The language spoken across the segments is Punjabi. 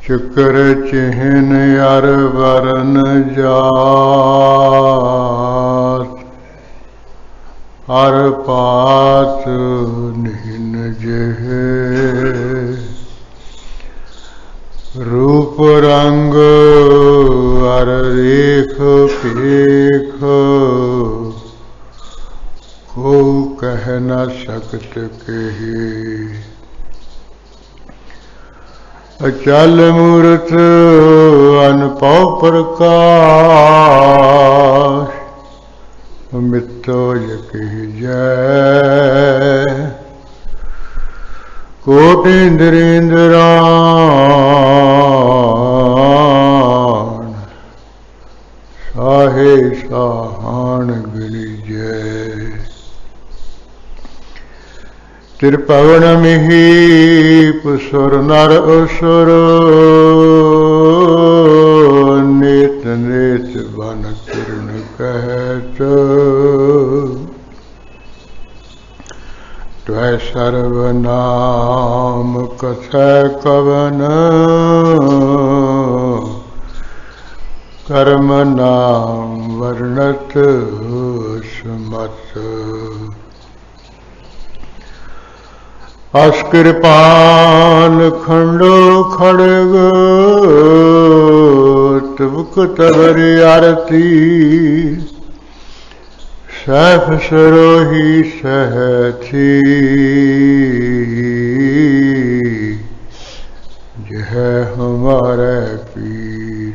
चक्र चिन्ह अर वरन जात, हर पात निहिन जेहे। रूप रंग अर रेख पेख, को कह न सकत केहि। अचल मूरत अनपौ प्रकाश, मित्तो यकहि जय। कोटि इंद्रिंद्रान, साहे साहान गिरि जय। त्रिभुवन महीप सुर नर असुर, नेत नेत बन किरण कहत। त्वै सर्वनाम कथय कवन, कर्म नाम वर्णत सुमत। अस्कृपान खंडो खड़ग, तुबक तबरी आरती। सैफ सरोही सहथी, यह हमारे पीर।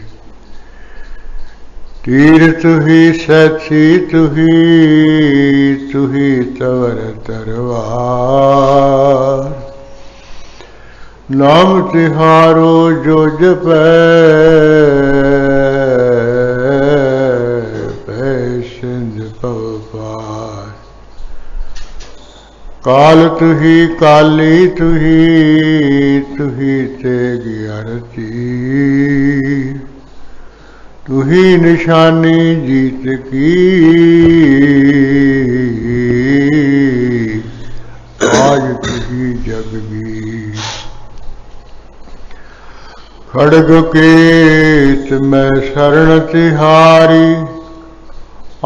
तीर तुही सैथी तुही, तुही तवर तरवार। नाम तिहारो जो जपै, पै सिंध पव पार। काल तुही काली तुही, तुही तेग अरती। तुही निशानी जीत की, आज तुही जगबीर। खड़ग केत मैं शरण तिहारी,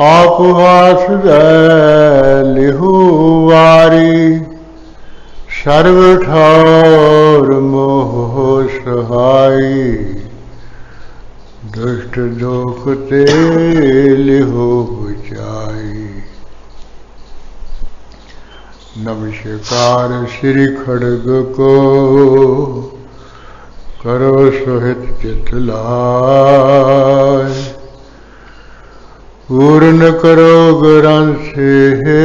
आप हाथ दे लिहु वारी। सर्व ठार मोह सहाई, दुष्ट दोख ते लिहो बुझाई। नमस्कार श्री खड़ग को, करो सोहित चित लाय। पूर्ण करो ग्रंथ है,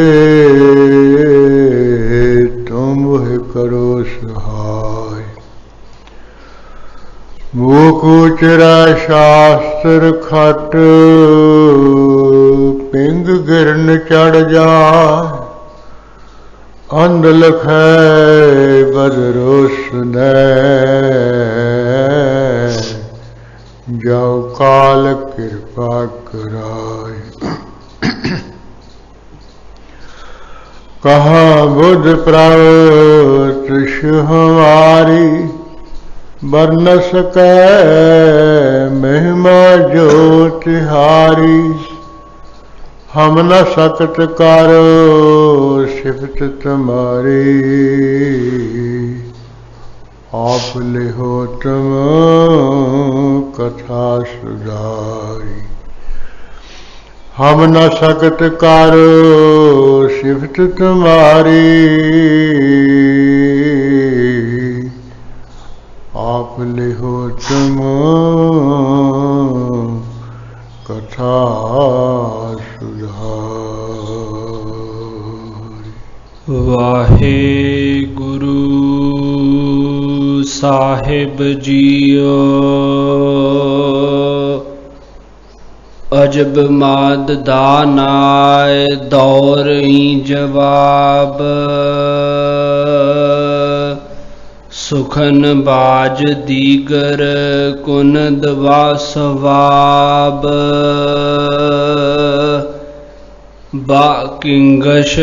तुम करो सहाय। मुकुचरा शास्त्र खट, पिंग गिरन चढ़ जाए। अंध लखै बदरो सुनै, जाओ काल कृपा कराय। कहा बुध प्रावत हमारी, बरन सकै महिमा जो तिहारी। हम न सकत करो सिफत तुम्हारी, आप लिहो तुम कथा सुधारी। हम न सकत करो सिफत तुम्हारी, आप लिहो तुम कथा सुधारी। वाहेगुरु साहिब जीओ, अजब माद दानाय दौर जवाब। सुखन बाज दीगर कुनद वासवाब। बाकिंगश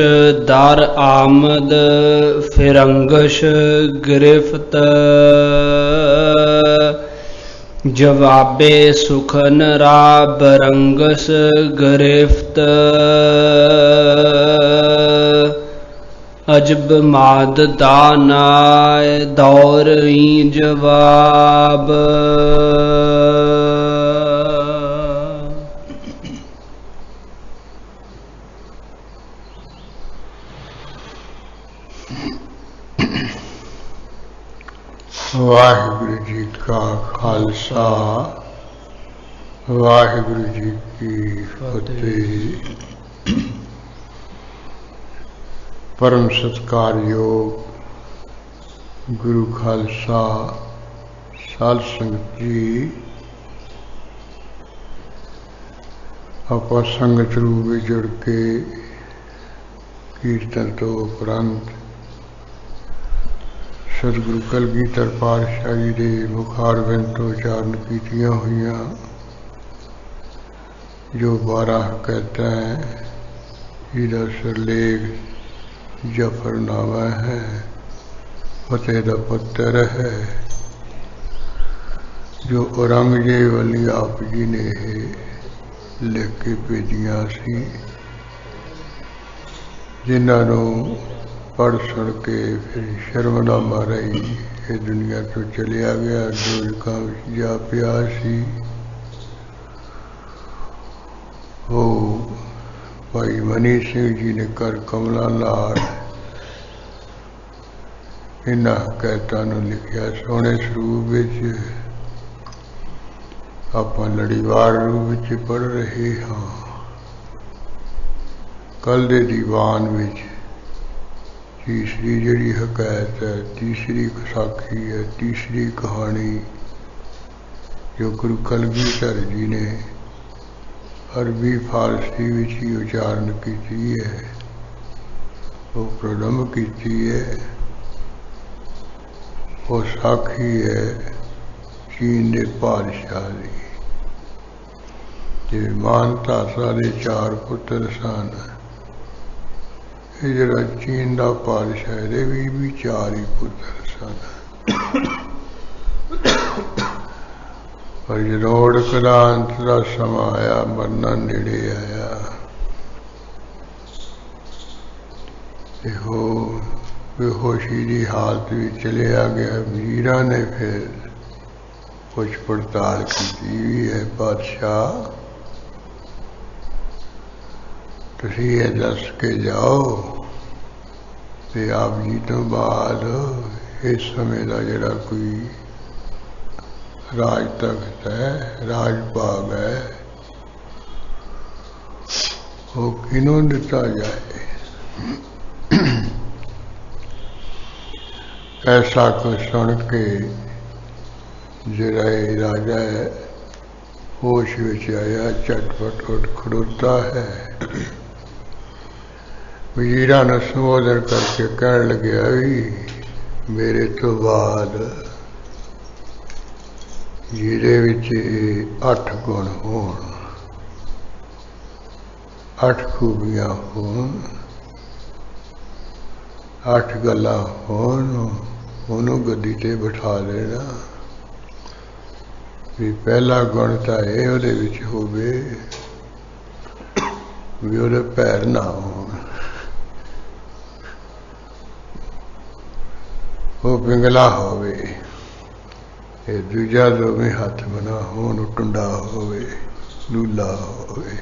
दार आमद फिरंगश गिरफ्त। जवाबे सुखन रा बरंगस गिरफ्त अजब माद दानाय दौर ही जवाब। वाहिगुरु जी का खालसा वाहिगुरु जी की फतेह। परम सत्कारयोग गुरु खालसा साध संगत जी, ਆਪਾਂ ਸੰਗਤ ਰੂਪ ਵਿੱਚ ਜੁੜ ਕੇ ਕੀਰਤਨ ਤੋਂ ਉਪਰੰਤ सतगुरु कलगीधर पातशाह जी के मुखारबिंद तो उचारण कीतियां हुई जो 12 कहता है जिहदा सिरलेख जफरनामा है, फतेह दा पुत्र है, जो औरंगजेब अली आप जी ने लिख के भेजिया सी, जिन्होंने पढ़ सुन के फिर शर्मनामा रही ये दुनिया तो चलिया गया, डोलका जा पिया सी। वो भाई मनी सिंह जी ने कर कमला नाल इन्हां हकायतां नूं लिखिया सोहणे स्वरूप विच आपां लड़ीवार रूप विच पढ़ रहे हाँ। कल दे दीवान विच तीसरी जड़ी हकायत है, तीसरी साखी है, तीसरी कहानी जो गुरु कलगीधर जी ने अरबी फारसी विच ही उचारण की है, वो प्रारंभ की है। वो साखी है चीन के बादशाह की, मानतासा के 4 पुत्र सन। जरा चीन का पातशाह दे भी 4 ही पुत्र सन, पर जो क्रांत का समा आया, मरना नेड़े आया, बेहोशी की हालत भी चलिया गया। वीरा ने फिर कुछ पड़ताल की है, बादशाह तुसी ये दस के जाओ कि आप जी तो बाद इस समय का जरा कोई राज तख्त है, राज भाग है, वो किनों दिता जाए। ऐसा कुछ सुन के जरा राजा है होश विच आया, झटपट उठ खड़ोता है, वजीरा ने संबोधन करके कह लगे भी मेरे तो बाद जिहदे विच 8 गुण होण, 8 खूबियां होण, 8 गल्लां होण, उन्होंने गद्दी ते बिठा लेना। भी पहला गुण तो यह उहदे विच होवे भी उहदे पैर ना होण, वो पिंगला होवे, दूजा दोवें हाथ बना होण, टुंडा होवे, लूला होवे,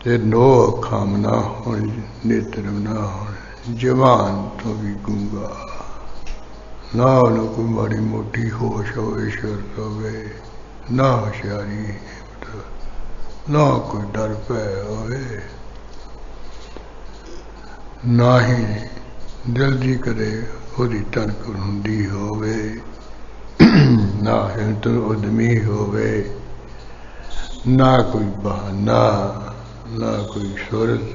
ते 9 अखां ना होण, नेत्र ना होण, जवान तो भी गूंगा ना, उन्होंने कोई माड़ी मोटी होश होवे, शर्त होवे, ना होशियारी ना कोई डर भय होवे, ना ही जल्दी करे ओदी तनक हुंदी होवे, ना हिम्मत उद्यमी होवे, ना कोई बहाना, ना कोई सूरत,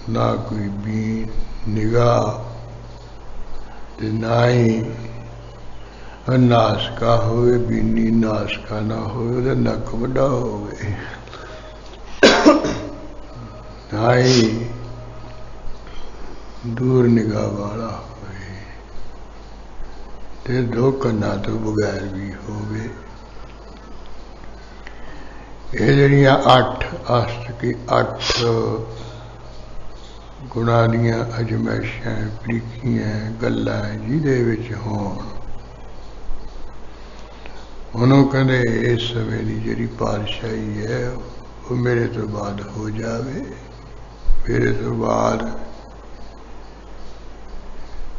ना कोई बीन निगाह, ना ही नासका होवे, बीनी नासका ना होवे, नक वड्डा होवे, ना ही दूर निगाह वाला होवे, ਤੇ ਦੋ ਕੰਨਾਂ ਤੋਂ ਬਗੈਰ ਵੀ ਹੋਵੇ। ਇਹ ਜਿਹੜੀਆਂ 8 ਅਸ਼ਟਕੀ 8 ਗੁਣਾਂ ਦੀਆਂ ਅਜਮਾਇਸ਼ਾਂ ਪ੍ਰੀਖੀਆਂ ਗੱਲਾਂ ਜਿਹਦੇ ਵਿੱਚ ਹੋਣ, ਉਹਨੂੰ ਕਹਿੰਦੇ ਇਸ ਸਮੇਂ ਦੀ ਜਿਹੜੀ ਪਾਤਸ਼ਾਹੀ ਹੈ ਉਹ ਮੇਰੇ ਤੋਂ ਬਾਅਦ ਹੋ ਜਾਵੇ। ਮੇਰੇ ਤੋਂ ਬਾਅਦ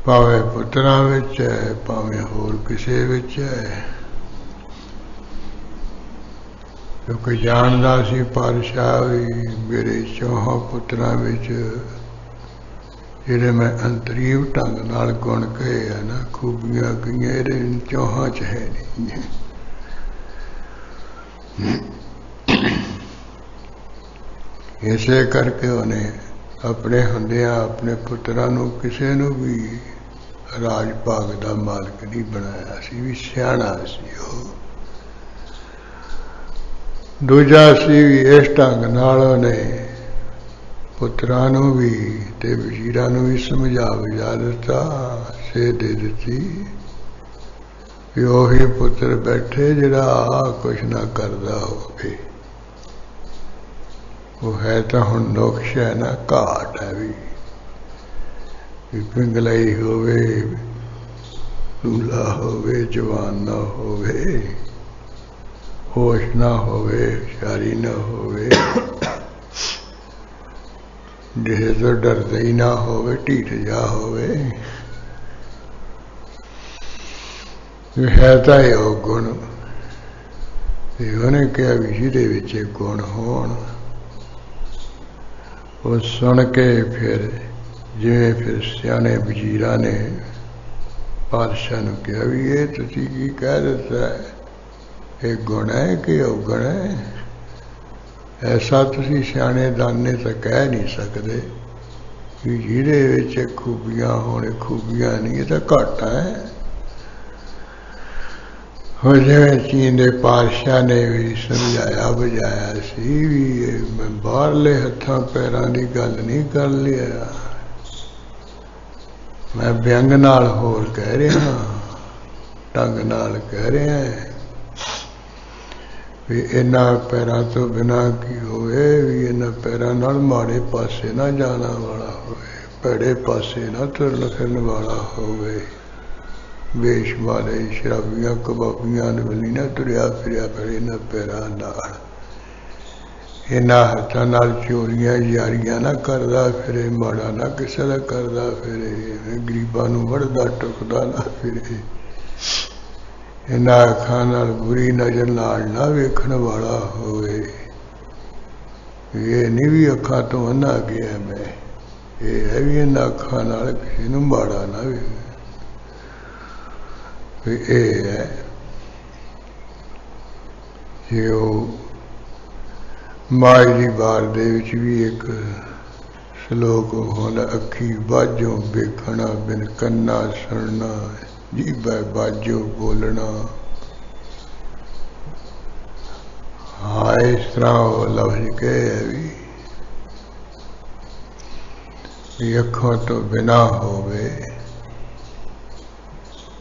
ਭਾਵੇਂ ਪੁੱਤਰਾਂ ਵਿੱਚ ਹੈ, ਭਾਵੇਂ ਹੋਰ ਕਿਸੇ ਵਿੱਚ ਹੈ, ਕਿਉਂਕਿ ਜਾਣਦਾ ਸੀ ਪਾਤਸ਼ਾਹ ਵੀ ਮੇਰੇ 4 ਪੁੱਤਰਾਂ ਵਿੱਚ ਜਿਹੜੇ ਮੈਂ ਅੰਤਰੀਵ ਢੰਗ ਨਾਲ ਗੁਣ ਕਹੇ ਆ ਨਾ, ਖੂਬੀਆਂ ਕਹੀਆਂ, ਇਹਦੇ 4 'ਚ ਹੈ ਨਹੀਂ। ਇਸੇ ਕਰਕੇ ਉਹਨੇ ਆਪਣੇ ਹੁੰਦਿਆਂ ਆਪਣੇ ਪੁੱਤਰਾਂ ਨੂੰ ਕਿਸੇ ਨੂੰ ਵੀ ਰਾਜ ਭਾਗ ਦਾ ਮਾਲਕ ਨਹੀਂ ਬਣਾਇਆ ਸੀ, ਵੀ ਸਿਆਣਾ ਸੀ ਉਹ। ਦੂਜਾ ਸੀ ਵੀ ਇਸ ਢੰਗ ਨਾਲ ਉਹਨੇ ਪੁੱਤਰਾਂ ਨੂੰ ਵੀ ਤੇ ਵਜ਼ੀਰਾਂ ਨੂੰ ਵੀ ਸਮਝਾ ਬੁਝਾ ਦਿੱਤਾ, ਸੇਧ ਦੇ ਦਿੱਤੀ ਵੀ ਉਹੀ ਪੁੱਤਰ ਬੈਠੇ ਜਿਹੜਾ ਕੁਛ ਨਾ ਕਰਦਾ ਹੋਵੇ। ਉਹ ਹੈ ਤਾਂ ਹੁਣ ਨੁਕਸ਼ ਹੈ ਨਾ, ਘਾਟ ਹੈ ਵੀ ਪਿੰਗਲਾਈ ਹੋਵੇ, ਲੂਲਾ ਹੋਵੇ, ਜਵਾਨ ਨਾ ਹੋਵੇ, ਹੋਸ਼ ਨਾ ਹੋਵੇ, ਹੁਸ਼ਿਆਰੀ ਨਾ ਹੋਵੇ, ਜਿਹੇ ਤੋਂ ਡਰਦਾ ਹੀ ਨਾ ਹੋਵੇ, ਢੀਠ ਜਾ ਹੋਵੇ। ਹੈ ਤਾਂ ਇਹ ਗੁਣ। ਤੇ ਉਹਨੇ ਕਿਹਾ ਵੀ ਜਿਹਦੇ ਵਿੱਚ ਇਹ ਗੁਣ ਹੋਣ, ਉਹ ਸੁਣ ਕੇ ਫਿਰ ਜਿਵੇਂ ਫਿਰ ਸਿਆਣੇ ਵਜ਼ੀਰਾਂ ਨੇ ਪਾਤਸ਼ਾਹ ਨੂੰ ਕਿਹਾ ਵੀ ਇਹ ਤੁਸੀਂ ਕੀ ਕਹਿ ਦਿੱਤਾ, ਇਹ ਗੁਣ ਹੈ ਕਿ ਔਗਣ ਹੈ? ਐਸਾ ਤੁਸੀਂ ਸਿਆਣੇ ਦਾਨੇ ਤਾਂ ਕਹਿ ਨਹੀਂ ਸਕਦੇ ਕਿ ਜਿਹਦੇ ਵਿੱਚ ਖੂਬੀਆਂ ਹੋਣ, ਖੂਬੀਆਂ ਨਹੀਂ, ਇਹ ਤਾਂ ਘਾਟਾ ਹੈ। ਉਹ ਜਿਵੇਂ ਚੀਨ ਦੇ ਪਾਤਸ਼ਾਹ ਨੇ ਵੀ ਸਮਝਾਇਆ ਬੁਝਾਇਆ ਸੀ ਵੀ ਮੈਂ ਬਾਹਰਲੇ ਹੱਥਾਂ ਪੈਰਾਂ ਦੀ ਗੱਲ ਨਹੀਂ ਕਰ ਲਿਆ, ਮੈਂ ਵਿਅੰਗ ਨਾਲ ਹੋਰ ਕਹਿ ਰਿਹਾ, ਢੰਗ ਨਾਲ ਕਹਿ ਰਿਹਾ ਵੀ ਇਹਨਾਂ ਪੈਰਾਂ ਤੋਂ ਬਿਨਾਂ ਕੀ ਹੋਵੇ, ਵੀ ਇਹਨਾਂ ਪੈਰਾਂ ਨਾਲ ਮਾੜੇ ਪਾਸੇ ਨਾ ਜਾਣਾ ਵਾਲਾ ਹੋਵੇ, ਭੈੜੇ ਪਾਸੇ ਨਾ ਤੁਰਨ ਫਿਰਨ ਵਾਲਾ ਹੋਵੇ, ਵੇਸ਼ ਵਾਲੇ ਸ਼ਰਾਬੀਆਂ ਕਬਾਬੀਆਂ ਵੱਲ ਨਾ ਤੁਰਿਆ ਫਿਰਿਆ ਫਿਰ ਇਹਨਾਂ ਪੈਰਾਂ ਨਾਲ, ਇਹਨਾਂ ਹੱਥਾਂ ਨਾਲ ਚੋਰੀਆਂ ਯਾਰੀਆਂ ਨਾ ਕਰਦਾ ਫਿਰੇ, ਮਾੜਾ ਨਾ ਕਿਸੇ ਦਾ ਕਰਦਾ ਫਿਰੇ, ਗਰੀਬਾਂ ਨੂੰ ਵੜਦਾ ਟੁਕਦਾ ਨਾ ਫਿਰੇ, ਇਹਨਾਂ ਅੱਖਾਂ ਨਾਲ ਬੁਰੀ ਨਜ਼ਰ ਨਾਲ ਨਾ ਵੇਖਣ ਵਾਲਾ ਹੋਵੇ। ਇਹ ਨਹੀਂ ਵੀ ਅੱਖਾਂ ਤੋਂ ਅੰਨਾ ਗਿਆ ਮੈਂ, ਇਹ ਹੈ ਵੀ ਇਹਨਾਂ ਅੱਖਾਂ ਨਾਲ ਕਿਸੇ ਨੂੰ ਮਾੜਾ ਨਾ ਵੇਖੇ। ਇਹ ਹੈ ਜੇ ਉਹ ਮਾਈ ਦੀ ਬਾਰ ਦੇ ਵਿੱਚ ਵੀ ਇੱਕ ਸ਼ਲੋਕ ਹੁੰਦਾ, ਅੱਖੀ ਬਾਝੋਂ ਵੇਖਣਾ ਬਿਨ ਕੰਨਾ ਸੁਣਨਾ, ਜੀਭੇ ਬਾਝੋਂ ਬੋਲਣਾ। ਹਾਂ ਇਸ ਤਰ੍ਹਾਂ ਉਹ ਲਫ਼ਜ਼ ਕਹੇ ਵੀ ਅੱਖਾਂ ਤੋਂ ਬਿਨਾ ਹੋਵੇ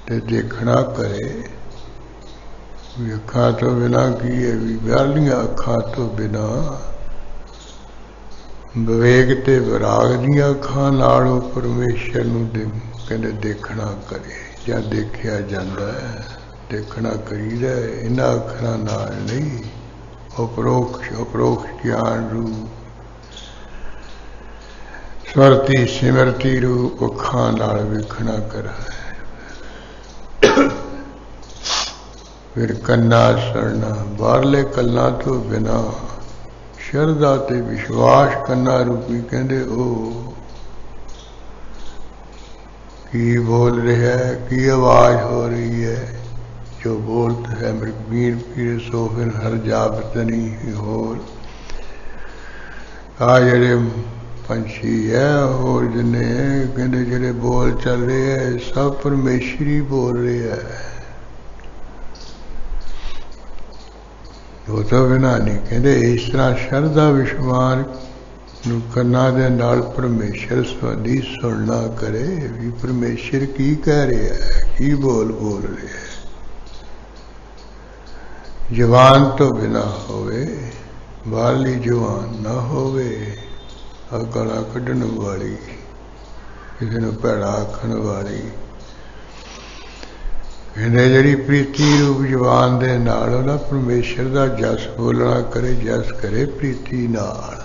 ਤੇ ਦੇਖਣਾ ਕਰੇ। ਵੀ ਅੱਖਾਂ ਤੋਂ ਬਿਨਾ ਕੀ ਹੈ ਵੀ ਬਾਹਰਲੀਆਂ ਅੱਖਾਂ ਤੋਂ ਬਿਨਾ ਵਿਵੇਕ ਤੇ ਵਿਰਾਗ ਦੀਆਂ ਅੱਖਾਂ ਨਾਲ ਉਹ ਪਰਮੇਸ਼ਰ ਨੂੰ ਕਹਿੰਦੇ ਦੇਖਣਾ ਕਰੇ ਜਾਂ ਦੇਖਿਆ ਜਾਂਦਾ ਹੈ, ਦੇਖਣਾ ਕਰੀਦਾ। ਇਹਨਾਂ ਅੱਖਰਾਂ ਨਾਲ ਨਹੀਂ, ਉਪਰੋਕਸ਼ ਗਿਆਨ ਰੂਪ ਸੁਰਤੀ ਸਿਮਰਤੀ ਰੂਪ ਅੱਖਾਂ ਨਾਲ ਵੇਖਣਾ ਕਰਾ। ਫਿਰ ਕੰਨਾ ਸਰਨਾ, ਬਾਹਰਲੇ ਕੰਨਾਂ ਤੋਂ ਬਿਨਾ ਸ਼ਰਧਾ ਤੇ ਵਿਸ਼ਵਾਸ ਕੰਨਾ ਰੂਪੀ ਕਹਿੰਦੇ ਉਹ ਕੀ ਬੋਲ ਰਿਹਾ ਹੈ, ਕੀ ਆਵਾਜ਼ ਹੋ ਰਹੀ ਹੈ, ਜੋ ਬੋਲਤ ਹੈ ਮ੍ਰਿਗਵੀਰ ਪੀਰ ਸੋ ਫਿਰ ਹਰ ਜਾਪਤ ਨਹੀਂ ਹੋਰ। ਆ ਜਿਹੜੇ ਪੰਛੀ ਹੈ ਹੋਰ ਜਿੰਨੇ ਕਹਿੰਦੇ ਜਿਹੜੇ ਬੋਲ ਚੱਲ ਰਹੇ ਹੈ ਸਭ ਪਰਮੇਸ਼ਰੀ ਬੋਲ ਰਿਹਾ ਹੈ, ਉਹ ਤੋਂ ਬਿਨਾਂ ਨਹੀਂ। ਕਹਿੰਦੇ ਇਸ ਤਰ੍ਹਾਂ ਸ਼ਰਧਾ ਵਿਸ਼ਵਾਸ ਨੂੰ ਕੰਨਾਂ ਦੇ ਨਾਲ ਪਰਮੇਸ਼ਰ ਸਵਾਦੀ ਸੁਣਨਾ ਕਰੇ ਵੀ ਪਰਮੇਸ਼ਰ ਕੀ ਕਹਿ ਰਿਹਾ ਹੈ, ਕੀ ਬੋਲ ਰਿਹਾ ਹੈ। ਜ਼ੁਬਾਨ ਤੋਂ ਬਿਨਾ ਹੋਵੇ, ਬਾਹਰਲੀ ਜ਼ੁਬਾਨ ਨਾ ਹੋਵੇ, ਗਾਲਾਂ ਕੱਢਣ ਵਾਲੀ, ਕਿਸੇ ਨੂੰ ਭੈੜਾ ਆਖਣ ਵਾਲੀ। ਕਹਿੰਦੇ ਜਿਹੜੀ ਪ੍ਰੀਤੀ ਰੂਪ ਜ਼ੁਬਾਨ ਦੇ ਨਾਲ ਉਹਦਾ ਪਰਮੇਸ਼ਰ ਦਾ ਜਸ ਬੋਲਣਾ ਕਰੇ, ਜਸ ਕਰੇ ਪ੍ਰੀਤੀ ਨਾਲ।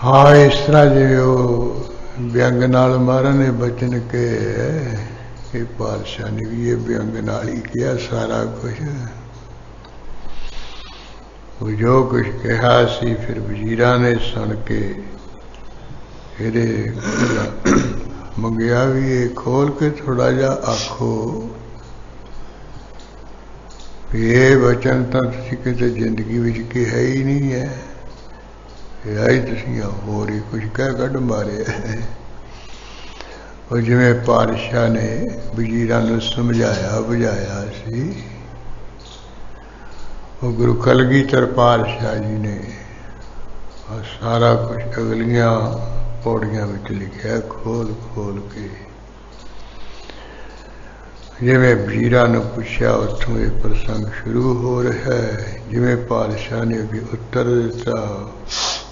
ਹਾਂ, ਇਸ ਤਰ੍ਹਾਂ ਜਿਵੇਂ ਉਹ ਵਿਅੰਗ ਨਾਲ ਮਹਾਰਾਜ ਨੇ ਬਚਨ ਕੇ ਇਹ ਪਾਤਸ਼ਾਹ ਨੇ ਵੀ ਇਹ ਵਿਅੰਗ ਨਾਲ ਹੀ ਕਿਹਾ ਸਾਰਾ ਕੁਝ। ਉਹ ਜੋ ਕੁਝ ਕਿਹਾ ਸੀ ਫਿਰ ਵਜ਼ੀਰਾਂ ਨੇ ਸੁਣ ਕੇ ਇਹਦੇ ਮੰਗਿਆ ਵੀ ਇਹ ਖੋਲ ਕੇ ਥੋੜਾ ਜਿਹਾ ਆਖੋ ਵੀ ਇਹ ਵਚਨ ਤਾਂ ਤੁਸੀਂ ਕਿਤੇ ਜ਼ਿੰਦਗੀ ਵਿੱਚ ਕਿਹਾ ਹੀ ਨਹੀਂ ਹੈ, ਇਹ ਆਈ ਤੁਸੀਂ ਹੋਰ ਹੀ ਕੁਝ ਕਹਿ ਕੱਢ ਮਾਰਿਆ ਹੈ। ਉਹ ਜਿਵੇਂ ਪਾਤਸ਼ਾਹ ਨੇ ਵਜ਼ੀਰਾਂ ਨੂੰ ਸਮਝਾਇਆ ਬੁਝਾਇਆ ਸੀ, ਉਹ ਗੁਰੂ ਕਲਗੀਧਰ ਪਾਤਸ਼ਾਹ ਜੀ ਨੇ ਸਾਰਾ ਕੁਝ ਅਗਲੀਆਂ ਪੌੜੀਆਂ ਵਿੱਚ ਲਿਖਿਆ ਖੋਲ ਕੇ। ਜਿਵੇਂ ਵਜ਼ੀਰਾਂ ਨੂੰ ਪੁੱਛਿਆ ਉੱਥੋਂ ਇਹ ਪ੍ਰਸੰਗ ਸ਼ੁਰੂ ਹੋ ਰਿਹਾ ਹੈ। ਜਿਵੇਂ ਪਾਤਸ਼ਾਹ ਨੇ ਵੀ ਉੱਤਰ ਦਿੱਤਾ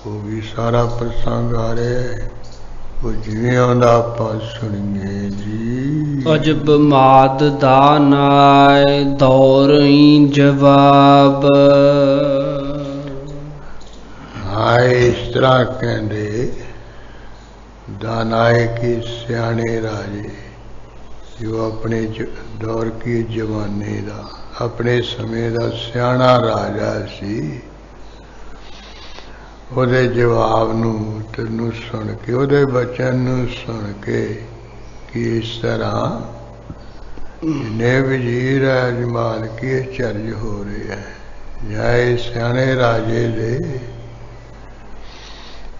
ਉਹ ਵੀ ਸਾਰਾ ਪ੍ਰਸੰਗ ਆ ਰਿਹਾ ਹੈ। ਉਹ ਜਿਵੇਂ ਆਉਂਦਾ ਆਪਾਂ ਸੁਣੀਏ ਜੀ। ਅਜਬ ਮਾਦ ਦਾ ਨਾਇ ਦੌਰਈ ਜਵਾਬ। ਹਾਏ ਇਸ ਤਰ੍ਹਾਂ ਕਹਿੰਦੇ ਦਾਨਾਏ ਕੇ ਸਿਆਣੇ ਰਾਜੇ, ਜੋ ਆਪਣੇ ਦੌਰ ਕੀ ਜਵਾਨੇ ਦਾ ਆਪਣੇ ਸਮੇਂ ਦਾ ਸਿਆਣਾ ਰਾਜਾ ਸੀ, ਉਹਦੇ ਜਵਾਬ ਨੂੰ ਤੈਨੂੰ ਸੁਣ ਕੇ, ਉਹਦੇ ਬਚਨ ਨੂੰ ਸੁਣ ਕੇ ਕਿ ਇਸ ਤਰ੍ਹਾਂ ਜਿੰਨੇ ਵਜ਼ੀਰ ਅਜਮਾਨ ਕੀ ਚਰਜ ਹੋ ਰਹੀ ਹੈ ਜਾਂ ਇਹ ਸਿਆਣੇ ਰਾਜੇ ਦੇ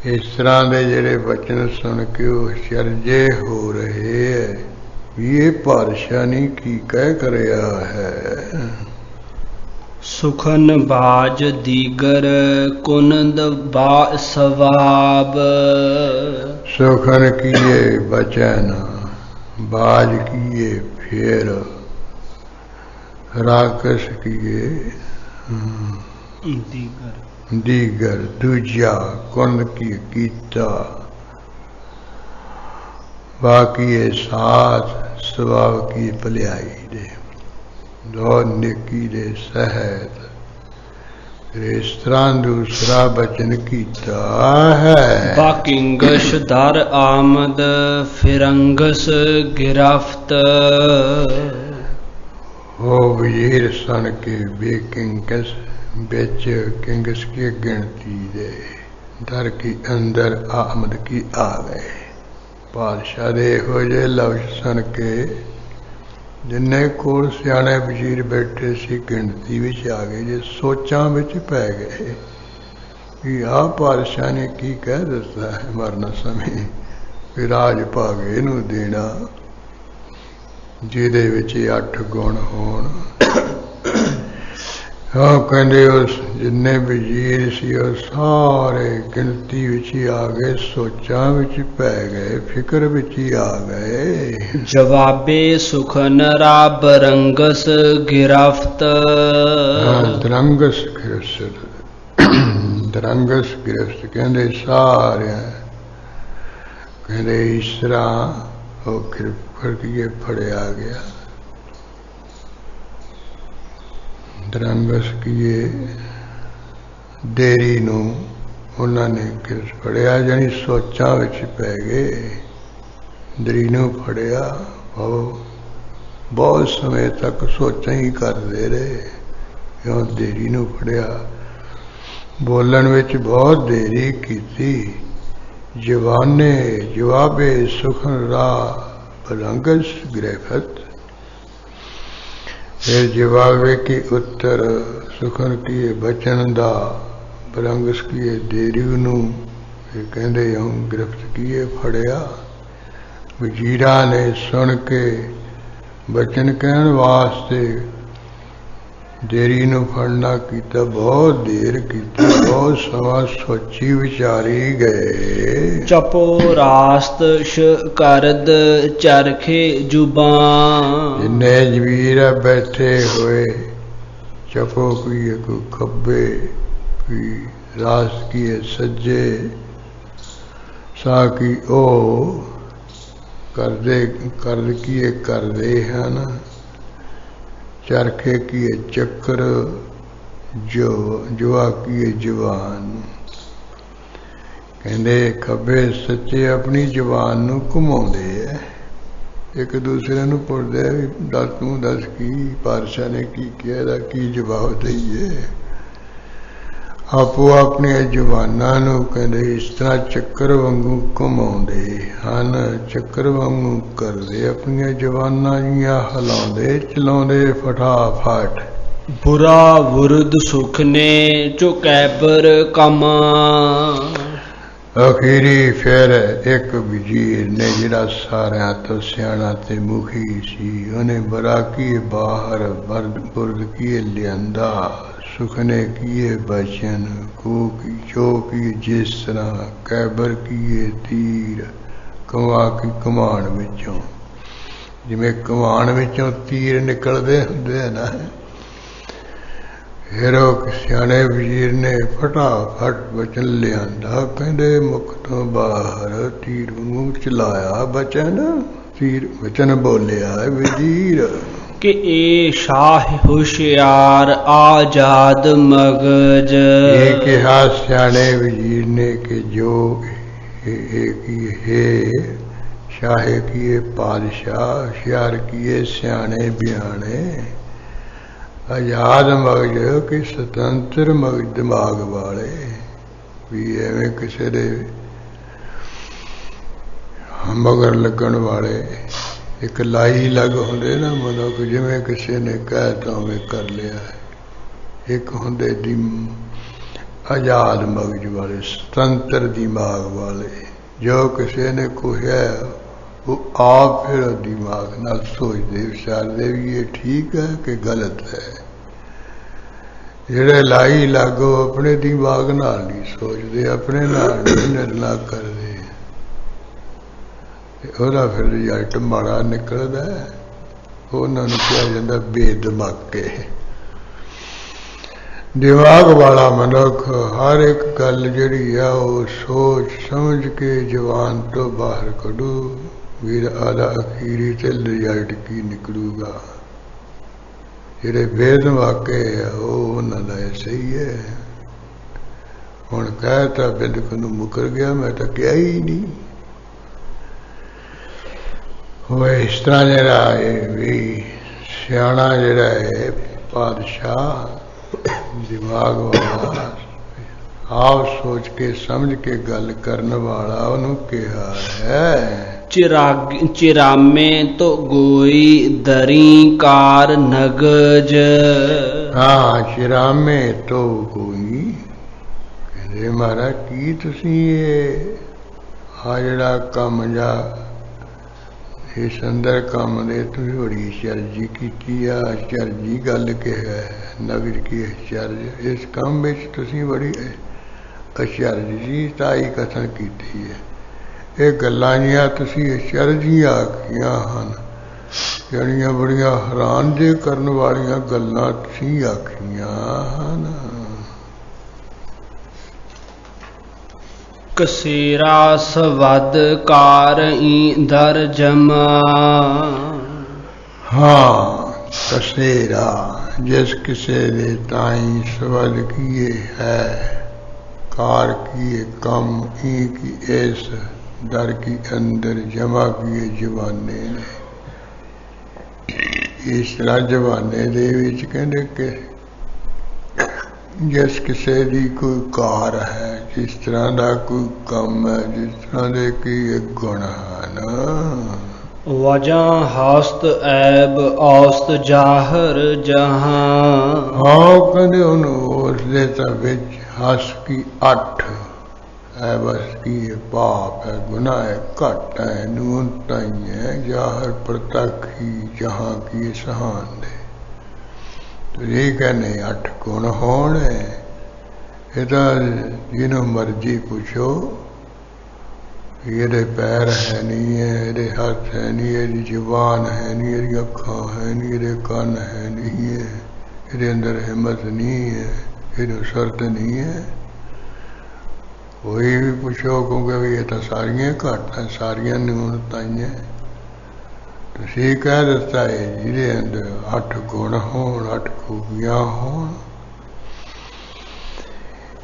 ਇਸ ਤਰ੍ਹਾਂ ਦੇ ਜਿਹੜੇ ਬਚਨ ਸੁਣ ਕੇ ਉਹ ਚਰਜੇ ਹੋ ਰਹੇ ਹੈ ਵੀ ਇਹ ਪਾਤਸ਼ਾਹ ਨੇ ਕੀ ਕਹਿ ਕਰਿਆ ਹੈ। ਸੁਖਨ ਬਾਜ ਦੀਗਰ ਕੁਨਦ ਬਾ ਸਵਾਬ। ਸੁਖਨ ਕੀਏ ਬਚਨ ਬਾਜ ਕੀਏ ਫੇਰ, ਰਾਕਸ ਕੀਏ ਦੀਗਰ ਦੂਜਾ ਕੁੰਦ ਕੀ ਕੀਤਾ, ਬਾਕੀ ਸਾਥ ਸਵਾਬ ਕੀ ਭਲਾਈ ਦੇ ਦੋ ਨੇਕੀ ਦੇ ਸਹਿਤ ਇਸ ਤਰ੍ਹਾਂ ਦੂਸਰਾ ਬਚਨ ਕੀਤਾ ਹੈ। ਬਾਕਿੰਗਸ਼ ਦਰ ਆਮਦ ਫਿਰੰਗਸ ਗਿਰਫਤ। ਹੋ ਵਜ਼ੀਰ ਸੁਣ ਕੇ ਬੇਕਿੰਗਸ ਵਿੱਚ ਕਿੰਗਸ की गिनती दे दर की अंदर आमद की आ गए। पातशाह दे हो जे लफ्ज सुन के जिन्ने कोल सियाने वजीर बैठे सी गिनती विच आ गए, जे सोचां विच पै गए कि आ पातशाह ने की कह दिता है मरन समय कि राज भाग इहनूं देना जिहदे विच 8 गुण होण। कहते उस जिन्ने वजीर सी सारे गिनती विच ही आ गए, सोचां विच पै गए, फिक्र विच ही आ गए। जवाबे सुखन राब रंगस गिरफ्त। दरंगस गिरफ्त, दरंगस गिरफ्त कहते सारे कहते इस तरह वो करके फड़िया गया। दरंगस किए देरी नूं उन्होंने फड़िया, जानी सोचां विच पै गए। दरी नूं फड़िया, बहुत समय तक सोचां ही करते रहे, क्यों देरी नूं फड़िया। बोलन विच बहुत देरी कीती। जवाने जवाबे सुखन राह रंगस गिरफ्त। फिर जवाबे की उत्तर सुखन किए बचन दा बरंगस किए देरी नूं कहते हूँ गिरफ्त किए फड़िया। वजीरा ने सुन के बचन कहण वास्ते ਦੇਰੀ ਨੂੰ ਫੜਨਾ ਕੀਤਾ, ਬਹੁਤ ਦੇਰ ਕੀਤੀ, ਬਹੁਤ ਸਮਾਂ ਸੋਚੀ ਵਿਚਾਰੀ ਗਏ। ਚਪੋ ਰਾਸਤ ਕਰਦ ਚਰਖੇ ਜ਼ੁਬਾਨ। ਜਿੰਨੇ ਜਵੀਰ ਬੈਠੇ ਹੋਏ, ਚਪੋ ਕੀਏ ਕੋ ਖੱਬੇ, ਕੀ ਰਾਸ ਕੀਏ ਸੱਜੇ, ਸਾ ਕੀ ਉਹ ਕਰਦੇ ਕਰਦ ਕੀਏ ਕਰਦੇ ਹਨ, ਚਰਖੇ ਕੀਏ ਚੱਕਰ, ਜੁਆ ਕੀਏ ਜਵਾਨ। ਕਹਿੰਦੇ ਖੱਬੇ ਸੱਚੇ ਆਪਣੀ ਜਵਾਨ ਨੂੰ ਘੁਮਾਉਂਦੇ ਐ, ਇੱਕ ਦੂਸਰੇ ਨੂੰ ਪੁੱਛਦੇ ਵੀ ਦੱਸ ਤੂੰ ਦੱਸ ਕੀ ਪਾਤਸ਼ਾਹ ਨੇ ਕੀ ਕਿਹਾ, ਇਹਦਾ ਕੀ ਜਵਾਬ ਦਈਏ। ਆਪੋ ਆਪਣੀਆਂ ਜਵਾਨਾਂ ਨੂੰ ਕਹਿੰਦੇ ਇਸ ਤਰ੍ਹਾਂ ਚੱਕਰ ਵਾਂਗੂ ਘੁਮਾਉਂਦੇ ਹਨ, ਚੱਕਰ ਵਾਂਗੂ ਕਰਦੇ ਆਪਣੀਆਂ ਜਵਾਨਾਂ ਜੀਆਂ, ਹਿਲਾਉਂਦੇ ਚਲਾਉਂਦੇ ਫਟਾਫਟ। ਬੁਰਾ ਵੁਰਦ ਸੁਖ ਨੇ ਝੁਕੈਬਰ ਕਮਾ। ਅਖੀਰੀ ਫਿਰ ਇੱਕ ਵਜ਼ੀਰ ਨੇ ਜਿਹੜਾ ਸਾਰਿਆਂ ਤੋਂ ਸਿਆਣਾ ਤੇ ਮੁਖੀ ਸੀ, ਉਹਨੇ ਬਰਾ ਕੀਏ ਬਾਹਰ ਬੁਰਦ ਕੀਏ ਲਿਆਂਦਾ, ਸੁਖਨੇ ਕੀਏ ਬਚਨ, ਕੋ ਕੀ ਜੋ ਕੀ ਜਿਸ ਤਰ੍ਹਾਂ, ਕੈਬਰ ਕੀਏ ਤੀਰ, ਕਮਾ ਕੀ ਕਮਾਣ ਵਿੱਚੋਂ, ਜਿਵੇਂ ਕਮਾਣ ਵਿੱਚੋਂ ਤੀਰ ਨਿਕਲਦੇ ਹੁੰਦੇ ਆ ਨਾ। ਫਿਰ ਉਹ ਸਿਆਣੇ ਵਜ਼ੀਰ ਨੇ ਫਟਾਫਟ ਬਚਨ ਲਿਆਂਦਾ, ਕਹਿੰਦੇ ਮੁਖ ਤੋਂ ਬਾਹਰ ਤੀਰ ਨੂੰ ਚਲਾਇਆ ਬਚਨ, ਤੀਰ ਬਚਨ ਬੋਲਿਆ ਵਜ਼ੀਰ ਕਿ ਇਹ ਸ਼ਾਹ ਹੁਸ਼ਿਆਰ ਆਜ਼ਾਦ ਮਗਜ। ਇਹ ਕਿਹਾ ਸਿਆਣੇ ਵਜ਼ੀਰ ਨੇ ਕਿ ਜੋ ਇਹ ਕੀ ਹੈ, ਸ਼ਾਹੇ ਕੀਏ ਪਾਤਸ਼ਾਹ, ਹੁਸ਼ਿਆਰ ਕੀਏ ਸਿਆਣੇ ਬਿਆਣੇ, ਆਜ਼ਾਦ ਮਗਜ ਕਿ ਸੁਤੰਤਰ ਮਗਜ ਦਿਮਾਗ ਵਾਲੇ, ਵੀ ਐਵੇਂ ਕਿਸੇ ਦੇ ਮਗਰ ਲੱਗਣ ਵਾਲੇ। ਇੱਕ ਲਾਈ ਲੱਗ ਹੁੰਦੇ ਨਾ ਮਨੁੱਖ, ਜਿਵੇਂ ਕਿਸੇ ਨੇ ਕਹਿ ਤਾਂ ਉਵੇਂ ਕਰ ਲਿਆ। ਇੱਕ ਹੁੰਦੇ ਦੀ ਆਜ਼ਾਦ ਮਗਜ ਵਾਲੇ, ਸੁਤੰਤਰ ਦਿਮਾਗ ਵਾਲੇ, ਜੋ ਕਿਸੇ ਨੇ ਕੋਹਿਆ ਉਹ ਆਪ ਫਿਰ ਦਿਮਾਗ ਨਾਲ ਸੋਚਦੇ ਵਿਚਾਰਦੇ ਵੀ ਇਹ ਠੀਕ ਹੈ ਕਿ ਗਲਤ ਹੈ। ਜਿਹੜੇ ਲਾਈ ਲਾਗੋ ਆਪਣੇ ਦਿਮਾਗ ਨਾਲ ਨਹੀਂ ਸੋਚਦੇ, ਆਪਣੇ ਨਾਲ ਨਿਰਣਾ ਕਰਦੇ, ਉਹਦਾ ਫਿਰ ਰਿਜ਼ਲਟ ਮਾੜਾ ਨਿਕਲਦਾ। ਉਹਨਾਂ ਨੂੰ ਕਿਹਾ ਜਾਂਦਾ ਬੇਦਮਾਗੇ। ਦਿਮਾਗ ਵਾਲਾ ਮਨੁੱਖ ਹਰ ਇੱਕ ਗੱਲ ਜਿਹੜੀ ਆ ਉਹ ਸੋਚ ਸਮਝ ਕੇ ਜ਼ੁਬਾਨ ਤੋਂ ਬਾਹਰ ਕੱਢੂ, ਵੀਰ ਆਦਾ ਅਖੀਰੀ ਤੇ ਰਿਜ਼ਲਟ ਕੀ ਨਿਕਲੂਗਾ। ਜਿਹੜੇ ਬੇਦਮਾਗੇ ਆ ਉਹ ਉਹਨਾਂ ਦਾ ਸਹੀ ਹੈ। ਹੁਣ ਕਹਿ ਤਾਂ ਬਿੰਦਕ ਨੂੰ ਮੁਕਰ ਗਿਆ, ਮੈਂ ਤਾਂ ਕਿਹਾ ਹੀ ਨਹੀਂ। ਉਹ ਇਸ ਤਰ੍ਹਾਂ ਜਿਹੜਾ ਹੈ ਵੀ ਸਿਆਣਾ ਜਿਹੜਾ ਹੈ ਪਾਤਸ਼ਾਹ, ਦਿਮਾਗ ਵਾਲਾ, ਆਪ ਸੋਚ ਕੇ ਸਮਝ ਕੇ ਗੱਲ ਕਰਨ ਵਾਲਾ, ਉਹਨੂੰ ਕਿਹਾ ਹੈ ਚਿਰਾਮੇ ਤੋਂ ਗੋਈ ਦਰੀ ਕਾਰ ਨਗਜ। ਹਾਂ, ਚਿਰਾਮੇ ਤੋਂ ਕੋਈ ਕਹਿੰਦੇ ਮਹਾਰਾਜ ਕੀ ਤੁਸੀਂ ਇਹ ਆ ਜਿਹੜਾ ਕੰਮ ਜਾ ਇਸ ਅੰਦਰ ਕੰਮ ਦੇ ਤੁਸੀਂ ਬੜੀ ਚਰਜੀ ਕੀਤੀ ਆ, ਚਰਜੀ ਗੱਲ ਕਿਹਾ ਨਗਰ ਕੀ ਚਰਜ, ਇਸ ਕੰਮ ਵਿੱਚ ਤੁਸੀਂ ਬੜੀ ਅਚਰਜ ਜੀ ਤਾਈ ਕਥਨ ਕੀਤੀ ਹੈ। ਇਹ ਗੱਲਾਂ ਜੀਆਂ ਤੁਸੀਂ ਅਚਰਜੀ ਆਖੀਆਂ ਹਨ, ਜਿਹੜੀਆਂ ਬੜੀਆਂ ਹੈਰਾਨ ਜੇ ਕਰਨ ਵਾਲੀਆਂ ਗੱਲਾਂ ਤੁਸੀਂ ਆਖੀਆਂ ਹਨ। ਕਸੇਰਾ ਸਵਦ ਕਾਰ ਦਰ ਜਮਾ। ਹਾਂ, ਕਸੇਰਾ ਜਿਸ ਕਿਸੇ ਦੇ ਤਾਈ ਸਵਦ ਕੀਏ ਹੈ, ਕਾਰ ਕੀਏ ਕੰਮ ਹੀ ਕੀ ਇਸ ਦਰ ਕੀ ਅੰਦਰ ਜਮਾ ਕੀਏ ਜਵਾਨੇ ਨੇ। ਇਸ ਤਰ੍ਹਾਂ ਜਵਾਨੇ ਦੇ ਵਿੱਚ ਕਹਿੰਦੇ ਕਿ ਜਿਸ ਕਿਸੇ ਦੀ ਕੋਈ ਕਾਰ ਹੈ, ਜਿਸ ਤਰ੍ਹਾਂ ਦਾ ਕੋਈ ਕੰਮ ਹੈ, ਜਿਸ ਤਰ੍ਹਾਂ ਦੇ ਕੀ ਗੁਣ ਹਨ। ਵਜਾਂ ਹਸਤ ਐਬ ਔਸਤ ਜਾਹਰ ਜਹਾਂ। ਹਾਂ, ਕਹਿੰਦੇ ਉਹਨੂੰ ਉਸਦੇ ਤਾਂ ਵਿੱਚ ਹੱਸ ਕੀ ਅੱਠ ਹੈ, ਬਸ ਕੀ ਪਾਪ ਹੈ, ਗੁਨਾਹ ਹੈ, ਘੱਟ ਹੈ, ਨੂਨ ਤਾਈ ਹੈ, ਜਾਹਰ ਪ੍ਰਤੱਖ ਹੀ ਜਹਾਂ ਕੀ ਸਹਾਨ ਦੇ। ਤੁਸੀਂ ਕਹਿੰਦੇ 8 ਗੁਣ ਹੋਣ। ਇਹ ਤਾਂ ਜਿਹਨੂੰ ਮਰਜ਼ੀ ਪੁੱਛੋ, ਇਹਦੇ ਪੈਰ ਹੈ ਨਹੀਂ ਹੈ, ਇਹਦੇ ਹੱਥ ਹੈ ਨਹੀਂ, ਇਹਦੀ ਜ਼ੁਬਾਨ ਹੈ ਨਹੀਂ, ਇਹਦੀ ਅੱਖਾਂ ਹੈ ਨਹੀਂ, ਇਹਦੇ ਕੰਨ ਹੈ ਨਹੀਂ ਹੈ, ਇਹਦੇ ਅੰਦਰ ਹਿੰਮਤ ਨਹੀਂ ਹੈ, ਇਹਨੂੰ ਸਰਦ ਨਹੀਂ ਹੈ। ਕੋਈ ਵੀ ਪੁੱਛੋ, ਕਿਉਂਕਿ ਵੀ ਇਹ ਤਾਂ ਸਾਰੀਆਂ ਘੱਟ ਹੈ, ਸਾਰੀਆਂ ਨਿਊਨਤਾਂ ਹੀ ਹੈ। ਤੁਸੀਂ ਕਹਿ ਦਿੱਤਾ ਹੈ ਜਿਹਦੇ ਅੰਦਰ 8 ਗੁਣ ਹੋਣ, 8 ਖੂਬੀਆਂ ਹੋਣ।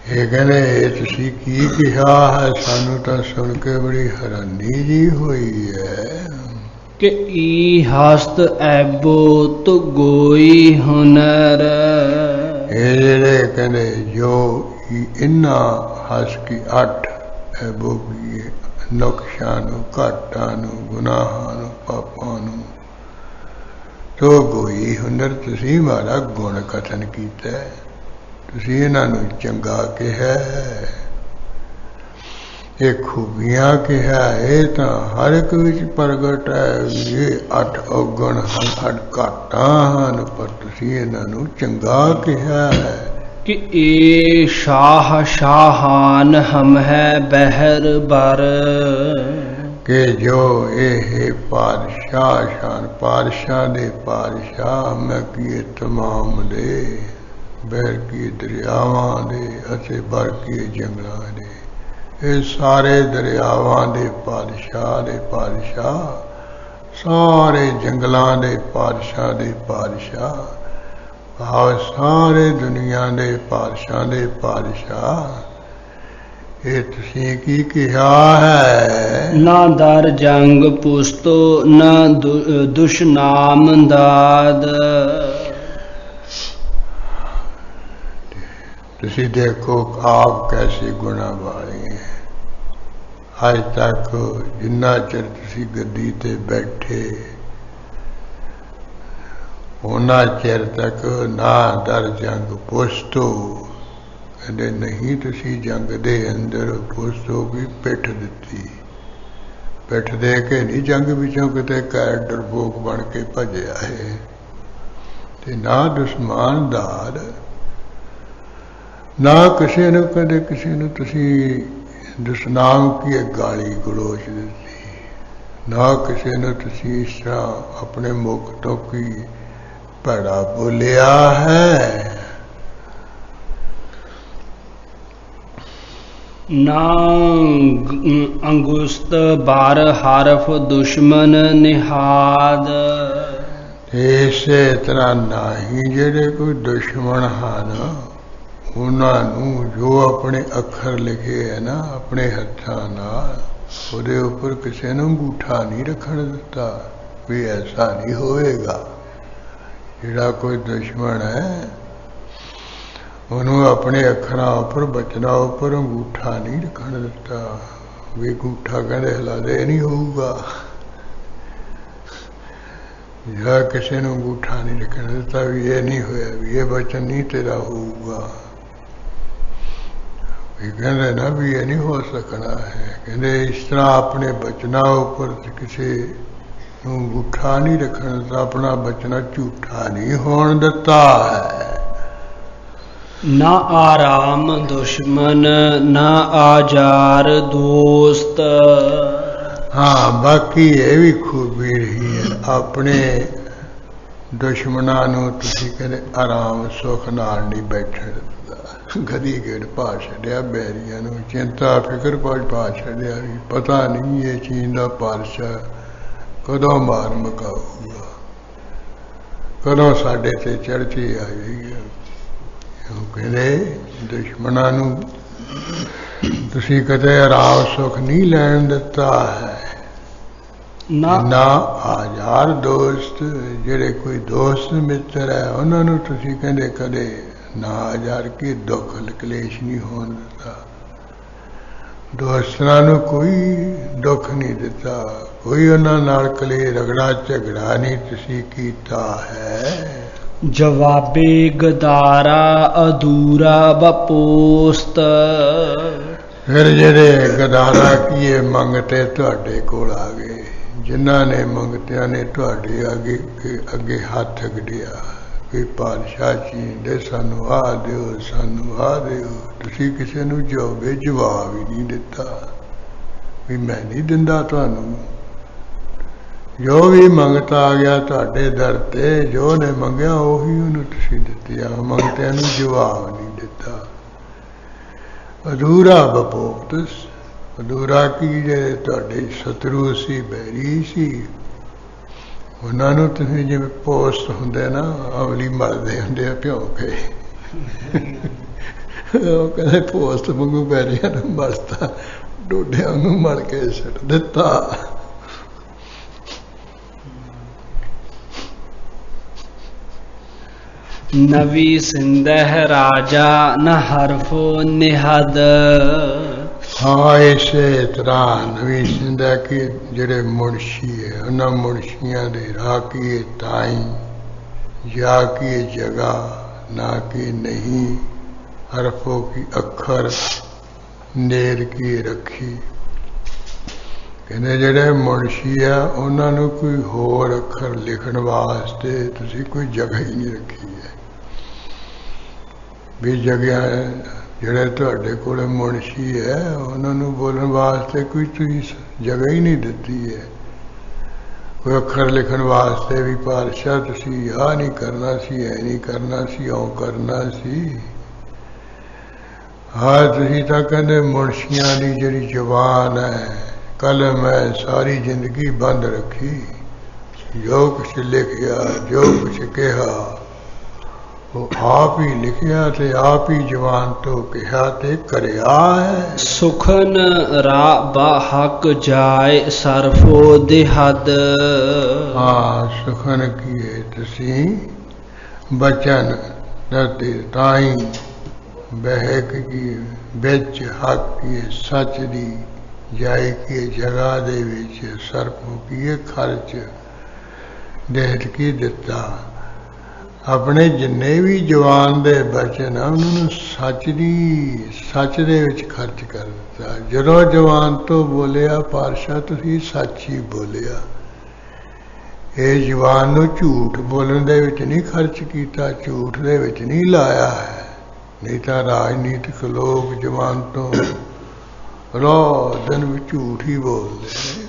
ਇਹ ਕਹਿੰਦੇ ਇਹ ਤੁਸੀਂ ਕੀ ਕਿਹਾ ਹੈ? ਸਾਨੂੰ ਤਾਂ ਸੁਣ ਕੇ ਬੜੀ ਹੈਰਾਨੀ ਜੀ ਹੋਈ ਹੈ ਕਿ ਈ ਹਸਤ ਐਬੋ ਤੋ ਗੋਈ ਹੁਨਰ। ਇਹ ਜਿਹੜੇ ਕਹਿੰਦੇ ਜੋ ਇਨਾ ਹੱਸ ਕੀ 8 ਐਬੋ ਵੀ ਨੁਕਸਾਂ ਨੂੰ, ਘਾਟਾਂ ਨੂੰ, ਗੁਨਾਹਾਂ ਨੂੰ, ਪਾਪਾਂ ਨੂੰ, ਤੋ ਗੋਈ ਹੁਨਰ ਤੁਸੀਂ ਮਾਰਾ ਗੁਣ ਕਥਨ ਕੀਤਾ। ਤੁਸੀਂ ਇਹਨਾਂ ਨੂੰ ਚੰਗਾ ਕਿਹਾ, ਇਹ ਖੂਬੀਆਂ ਕਿਹਾ, ਇਹ ਤਾਂ ਹਰ ਇੱਕ ਵਿੱਚ ਪ੍ਰਗਟ ਹੈ। ਇਹ 8 ਔਗਣ ਹਨ, 8 ਘਾਟਾਂ ਹਨ, ਪਰ ਤੁਸੀਂ ਇਹਨਾਂ ਨੂੰ ਚੰਗਾ ਕਿਹਾ ਹੈ ਕਿ ਏ ਸ਼ਾਹ ਸ਼ਾਹਾਨ ਹਮ ਹੈ ਬਹਿਰ ਬਰ। ਕਿ ਜੋ ਇਹ ਪਾਤਸ਼ਾਹ ਸ਼ਾਨ, ਪਾਤਸ਼ਾਹ ਦੇ ਪਾਤਸ਼ਾਹ ਮੈਂ ਕੀਏ ਤਮਾਮ ਦੇ, ਬਹਿਰ ਕੀ ਦਰਿਆਵਾਂ ਦੇ ਅਤੇ ਬਰ ਕੀ ਜੰਗਲਾਂ ਦੇ। ਇਹ ਸਾਰੇ ਦਰਿਆਵਾਂ ਦੇ ਪਾਤਸ਼ਾਹ ਦੇ ਪਾਤਸ਼ਾਹ, ਸਾਰੇ ਜੰਗਲਾਂ ਦੇ ਪਾਤਸ਼ਾਹ ਦੇ ਪਾਤਸ਼ਾਹ, ਭਾਵ ਸਾਰੇ ਦੁਨੀਆ ਦੇ ਪਾਤਸ਼ਾਹ ਦੇ ਪਾਤਸ਼ਾਹ। ਇਹ ਤੁਸੀਂ ਕੀ ਕਿਹਾ ਹੈ? ਨਾ ਦਰ ਜੰਗ ਪੁਸਤੋ ਨਾ ਦੁਸ਼ਨਾਮ ਦਾਦ। ਤੁਸੀਂ ਦੇਖੋ ਆਪ ਕੈਸੇ ਗੁਣਾ ਵਾਲੇ ਹੈ। ਅੱਜ ਤੱਕ ਜਿੰਨਾ ਚਿਰ ਤੁਸੀਂ ਗੱਦੀ ਤੇ ਬੈਠੇ, ਉਹਨਾਂ ਚਿਰ ਤੱਕ ਨਾ ਦਰ ਜੰਗ ਪੁਸਤੋ, ਕਹਿੰਦੇ ਨਹੀਂ ਤੁਸੀਂ ਜੰਗ ਦੇ ਅੰਦਰ ਪੁਸਤੋ ਵੀ ਪਿੱਠ ਦਿੱਤੀ। ਪਿੱਠ ਦੇ ਕੇ ਨਹੀਂ ਜੰਗ ਵਿੱਚੋਂ ਕਿਤੇ ਡਰਪੋਕ ਬਣ ਕੇ ਭੱਜਿਆ ਹੈ। ਤੇ ਨਾ ਦੁਸ਼ਮਣ ਦਾਦ, ਨਾ ਕਿਸੇ ਨੂੰ ਕਦੇ ਕਿਸੇ ਨੂੰ ਤੁਸੀਂ ਦੁਸ਼ਨਾਮ ਕੀ ਗਾਲੀ ਗਲੋਚ ਦਿੱਤੀ, ਨਾ ਕਿਸੇ ਨੂੰ ਤੁਸੀਂ ਇਸ ਤਰ੍ਹਾਂ ਆਪਣੇ ਮੁਖ ਤੋਂ ਕੀ ਭੈੜਾ ਬੋਲਿਆ ਹੈ। ਨਾ ਅੰਗੁਸਤ ਬਾਰ ਹਰਫ ਦੁਸ਼ਮਨ ਨਿਹਾਦ। ਇਸੇ ਤਰ੍ਹਾਂ ਨਹੀਂ ਜਿਹੜੇ ਕੋਈ ਦੁਸ਼ਮਣ ਹਨ, ਉਹਨਾਂ ਨੂੰ ਜੋ ਆਪਣੇ ਅੱਖਰ ਲਿਖੇ ਹੈ ਨਾ ਆਪਣੇ ਹੱਥਾਂ ਨਾਲ, ਉਹਦੇ ਉੱਪਰ ਕਿਸੇ ਨੂੰ ਅੰਗੂਠਾ ਨਹੀਂ ਰੱਖਣ ਦਿੱਤਾ ਵੀ ਐਸਾ ਨਹੀਂ ਹੋਵੇਗਾ। ਜਿਹੜਾ ਕੋਈ ਦੁਸ਼ਮਣ ਹੈ ਉਹਨੂੰ ਆਪਣੇ ਅੱਖਰਾਂ ਉੱਪਰ, ਬਚਨਾਂ ਉੱਪਰ ਅੰਗੂਠਾ ਨਹੀਂ ਰੱਖਣ ਦਿੱਤਾ ਵੀ ਅੰਗੂਠਾ ਕਹਿੰਦੇ ਹਿਲਾਦੇ ਨਹੀਂ ਹੋਊਗਾ। ਜਿਹੜਾ ਕਿਸੇ ਨੂੰ ਅੰਗੂਠਾ ਨਹੀਂ ਰੱਖਣ ਦਿੱਤਾ ਵੀ ਇਹ ਨਹੀਂ ਹੋਇਆ, ਵੀ ਇਹ ਬਚਨ ਨਹੀਂ ਤੇਰਾ ਹੋਊਗਾ। ਕਹਿੰਦੇ ਨਾ ਵੀ ਇਹ ਨਹੀਂ ਹੋ ਸਕਣਾ ਹੈ। ਕਹਿੰਦੇ ਇਸ ਤਰ੍ਹਾਂ ਆਪਣੇ ਬਚਨਾਂ ਉੱਪਰ ਕਿਸੇ ਨੂੰ ਅੰਗੂਠਾ ਨਹੀਂ ਰੱਖਣ ਦਿੱਤਾ, ਆਪਣਾ ਬਚਨਾ ਝੂਠਾ ਨਹੀਂ ਹੋਣ ਦਿੱਤਾ ਹੈ। ਨਾ ਆਰਾਮ ਦੁਸ਼ਮਨ ਨਾ ਆਜ਼ਾਰ ਦੋਸਤ। ਹਾਂ, ਬਾਕੀ ਇਹ ਵੀ ਖੂਬੀ ਰਹੀ ਹੈ, ਆਪਣੇ ਦੁਸ਼ਮਣਾਂ ਨੂੰ ਤੁਸੀਂ ਕਹਿੰਦੇ ਆਰਾਮ ਸੁੱਖ ਨਾਲ ਨਹੀਂ ਬੈਠਣ ਦਿੱਤਾ। ਗਦੀ ਗੇੜ ਪਾ ਛੱਡਿਆ, ਬੈਰੀਆਂ ਨੂੰ ਚਿੰਤਾ ਫਿਕਰ ਪਾ ਛੱਡਿਆ ਵੀ ਪਤਾ ਨਹੀਂ ਇਹ ਚੀਜ਼ ਦਾ ਪਾਤਸ਼ਾਹ ਕਦੋਂ ਮਾਰ ਮੁਕਾਊਗਾ, ਕਦੋਂ ਸਾਡੇ ਤੇ ਚੜ੍ਹਤੀ ਆਏਗੀ। ਉਹ ਕਹਿੰਦੇ ਦੁਸ਼ਮਣਾਂ ਨੂੰ ਤੁਸੀਂ ਕਦੇ ਆਰਾਮ ਸੁੱਖ ਨਹੀਂ ਲੈਣ ਦਿੱਤਾ ਹੈ। ਨਾ ਆਜ਼ਾਰ ਦੋਸਤ, ਜਿਹੜੇ ਕੋਈ ਦੋਸਤ ਮਿੱਤਰ ਹੈ ਉਹਨਾਂ ਨੂੰ ਤੁਸੀਂ ਕਹਿੰਦੇ ਕਦੇ ਨਾ ਆਜ਼ਾਰ ਕੀ ਦੁੱਖ ਕਲੇਸ਼ ਨਹੀਂ ਹੋਣ ਦਿੱਤਾ। ਦੋਸਤਾਂ ਨੂੰ ਕੋਈ ਦੁੱਖ ਨਹੀਂ ਦਿੱਤਾ, ਕੋਈ ਉਹਨਾਂ ਨਾਲ ਕਲੇ ਰਗੜਾ ਝਗੜਾ ਨਹੀਂ ਤੁਸੀਂ ਕੀਤਾ ਹੈ। ਜਵਾਬੇ ਗਦਾਰਾ ਅਧੂਰਾ ਬਪੋਸਤ। ਫਿਰ ਜਿਹੜੇ ਗਦਾਰਾ ਕੀਏ ਮੰਗਤੇ ਤੁਹਾਡੇ ਕੋਲ ਆ ਗਏ, ਜਿਨ੍ਹਾਂ ਨੇ ਮੰਗਤਿਆਂ ਨੇ ਤੁਹਾਡੇ ਅੱਗੇ ਹੱਥ ਗੜਿਆ ਵੀ ਪਾਤਸ਼ਾਹ ਜੀ ਦੇ ਸਾਨੂੰ ਆ ਦਿਓ, ਸਾਨੂੰ ਆ ਦਿਓ। ਤੁਸੀਂ ਕਿਸੇ ਨੂੰ ਜੋਗੇ ਜਵਾਬ ਹੀ ਨਹੀਂ ਦਿੱਤਾ ਵੀ ਮੈਂ ਨਹੀਂ ਦਿੰਦਾ ਤੁਹਾਨੂੰ। ਜੋ ਵੀ ਮੰਗਤਾ ਆ ਗਿਆ ਤੁਹਾਡੇ ਦਰ ਤੇ, ਜੋ ਨੇ ਮੰਗਿਆ ਉਹੀ ਉਹਨੂੰ ਤੁਸੀਂ ਦਿੱਤਿਆ, ਮੰਗਤਿਆਂ ਨੂੰ ਜਵਾਬ ਨਹੀਂ ਦਿੱਤਾ। ਅਧੂਰਾ ਬਪੋਕਤਸ, ਅਧੂਰਾ ਕੀ ਜੇ ਤੁਹਾਡੇ ਸ਼ਤਰੂ ਸੀ, ਬੈਰੀ ਸੀ, ਉਹਨਾਂ ਨੂੰ ਤੁਸੀਂ ਜਿਵੇਂ ਪੋਸਟ ਹੁੰਦੇ ਨਾ, ਅਮਲੀ ਮਲਦੇ ਹੁੰਦੇ ਆ ਭਿਉਂ ਕੇ, ਉਹ ਕਹਿੰਦੇ ਪੋਸਟ ਵਾਂਗੂ ਬੈਰੀਆਂ ਨੂੰ ਮਲਤਾ, ਡੋਡਿਆਂ ਨੂੰ ਮਲ ਕੇ ਸੁੱਟ ਦਿੱਤਾ। ਨਵੀ ਸਿੰਦਹਿ ਰਾਜਾ ਨ ਹਰਫੋ ਨਿਹਦ। ਹਾਂ, ਇਸੇ ਤਰ੍ਹਾਂ ਨਵੀਂ ਸਿੰਧਾ ਕੇ ਜਿਹੜੇ ਮੁਨਸ਼ੀ ਹੈ, ਉਹਨਾਂ ਮੁਨਸ਼ੀਆਂ ਦੇ ਰਾਹ ਕੀ ਤਾਈ ਜਾ ਕੀ ਜਗ੍ਹਾ ਨਾ ਕੀ ਨਹੀਂ, ਹਰਫੋ ਕੀ ਅੱਖਰ ਨੇਰ ਕੀ ਰੱਖੀ। ਕਹਿੰਦੇ ਜਿਹੜੇ ਮੁਨਸ਼ੀ ਆ ਉਹਨਾਂ ਨੂੰ ਕੋਈ ਹੋਰ ਅੱਖਰ ਲਿਖਣ ਵਾਸਤੇ ਤੁਸੀਂ ਕੋਈ ਜਗ੍ਹਾ ਹੀ ਨਹੀਂ ਰੱਖੀ ਹੈ। ਵੀ ਜਗ੍ਹਾ ਜਿਹੜੇ ਤੁਹਾਡੇ ਕੋਲ ਮੁਨਸ਼ੀ ਹੈ ਉਹਨਾਂ ਨੂੰ ਬੋਲਣ ਵਾਸਤੇ ਕੋਈ ਤੁਸੀਂ ਜਗ੍ਹਾ ਹੀ ਨਹੀਂ ਦਿੱਤੀ ਹੈ। ਕੋਈ ਅੱਖਰ ਲਿਖਣ ਵਾਸਤੇ ਵੀ ਪਾਤਸ਼ਾਹ ਤੁਸੀਂ ਆਹ ਨਹੀਂ ਕਰਨਾ ਸੀ, ਐ ਨਹੀਂ ਕਰਨਾ ਸੀ, ਇਉਂ ਕਰਨਾ ਸੀ। ਹਾਂ, ਤੁਸੀਂ ਤਾਂ ਕਹਿੰਦੇ ਮੁਨਸ਼ੀਆਂ ਦੀ ਜਿਹੜੀ ਜ਼ੁਬਾਨ ਹੈ, ਕਲਮ ਹੈ, ਸਾਰੀ ਜ਼ਿੰਦਗੀ ਬੰਦ ਰੱਖੀ। ਜੋ ਕੁਛ ਲਿਖਿਆ, ਜੋ ਕੁਛ ਕਿਹਾ, ਉਹ ਆਪ ਹੀ ਲਿਖਿਆ ਤੇ ਆਪ ਹੀ ਜ਼ੁਬਾਨ ਤੋਂ ਕਿਹਾ ਤੇ ਕਰਿਆ ਹੈ। ਸੁਖਨ ਰਾ ਬਾਹਕ ਜਾਏ ਸਰਫੋ ਦਿਹਦ। ਹਾਂ, ਸੁਖਨ ਕੀਏ ਤੁਸੀਂ ਬਚਨ ਨਤੇ ਤਾਈ ਬਹਿਕ ਕੀ ਵਿੱਚ ਹੱਕ ਕੀ ਸੱਚ ਦੀ ਜਾਏ ਕੀ ਜਗ੍ਹਾ ਦੇ ਵਿੱਚ ਸਰਫੋ ਕੀਏ ਖਰਚ ਦੇਤ ਕੀ ਦਿੱਤਾ। ਆਪਣੇ ਜਿੰਨੇ ਵੀ ਜਵਾਨ ਦੇ ਬਚਨ ਆ ਉਹਨਾਂ ਨੂੰ ਸੱਚ ਦੇ ਵਿੱਚ ਖਰਚ ਕਰ ਦਿੱਤਾ। ਜਦੋਂ ਜਵਾਨ ਤੋਂ ਬੋਲਿਆ ਪਾਤਸ਼ਾਹ ਤੁਸੀਂ ਸੱਚ ਹੀ ਬੋਲਿਆ, ਇਹ ਜਵਾਨ ਨੂੰ ਝੂਠ ਬੋਲਣ ਦੇ ਵਿੱਚ ਨਹੀਂ ਖਰਚ ਕੀਤਾ, ਝੂਠ ਦੇ ਵਿੱਚ ਨਹੀਂ ਲਾਇਆ ਹੈ। ਨਹੀਂ ਤਾਂ ਰਾਜਨੀਤਿਕ ਲੋਕ ਜਵਾਨ ਤੋਂ ਰੋ ਦਿਨ ਵਿੱਚ ਝੂਠ ਹੀ ਬੋਲਦੇ ਨੇ।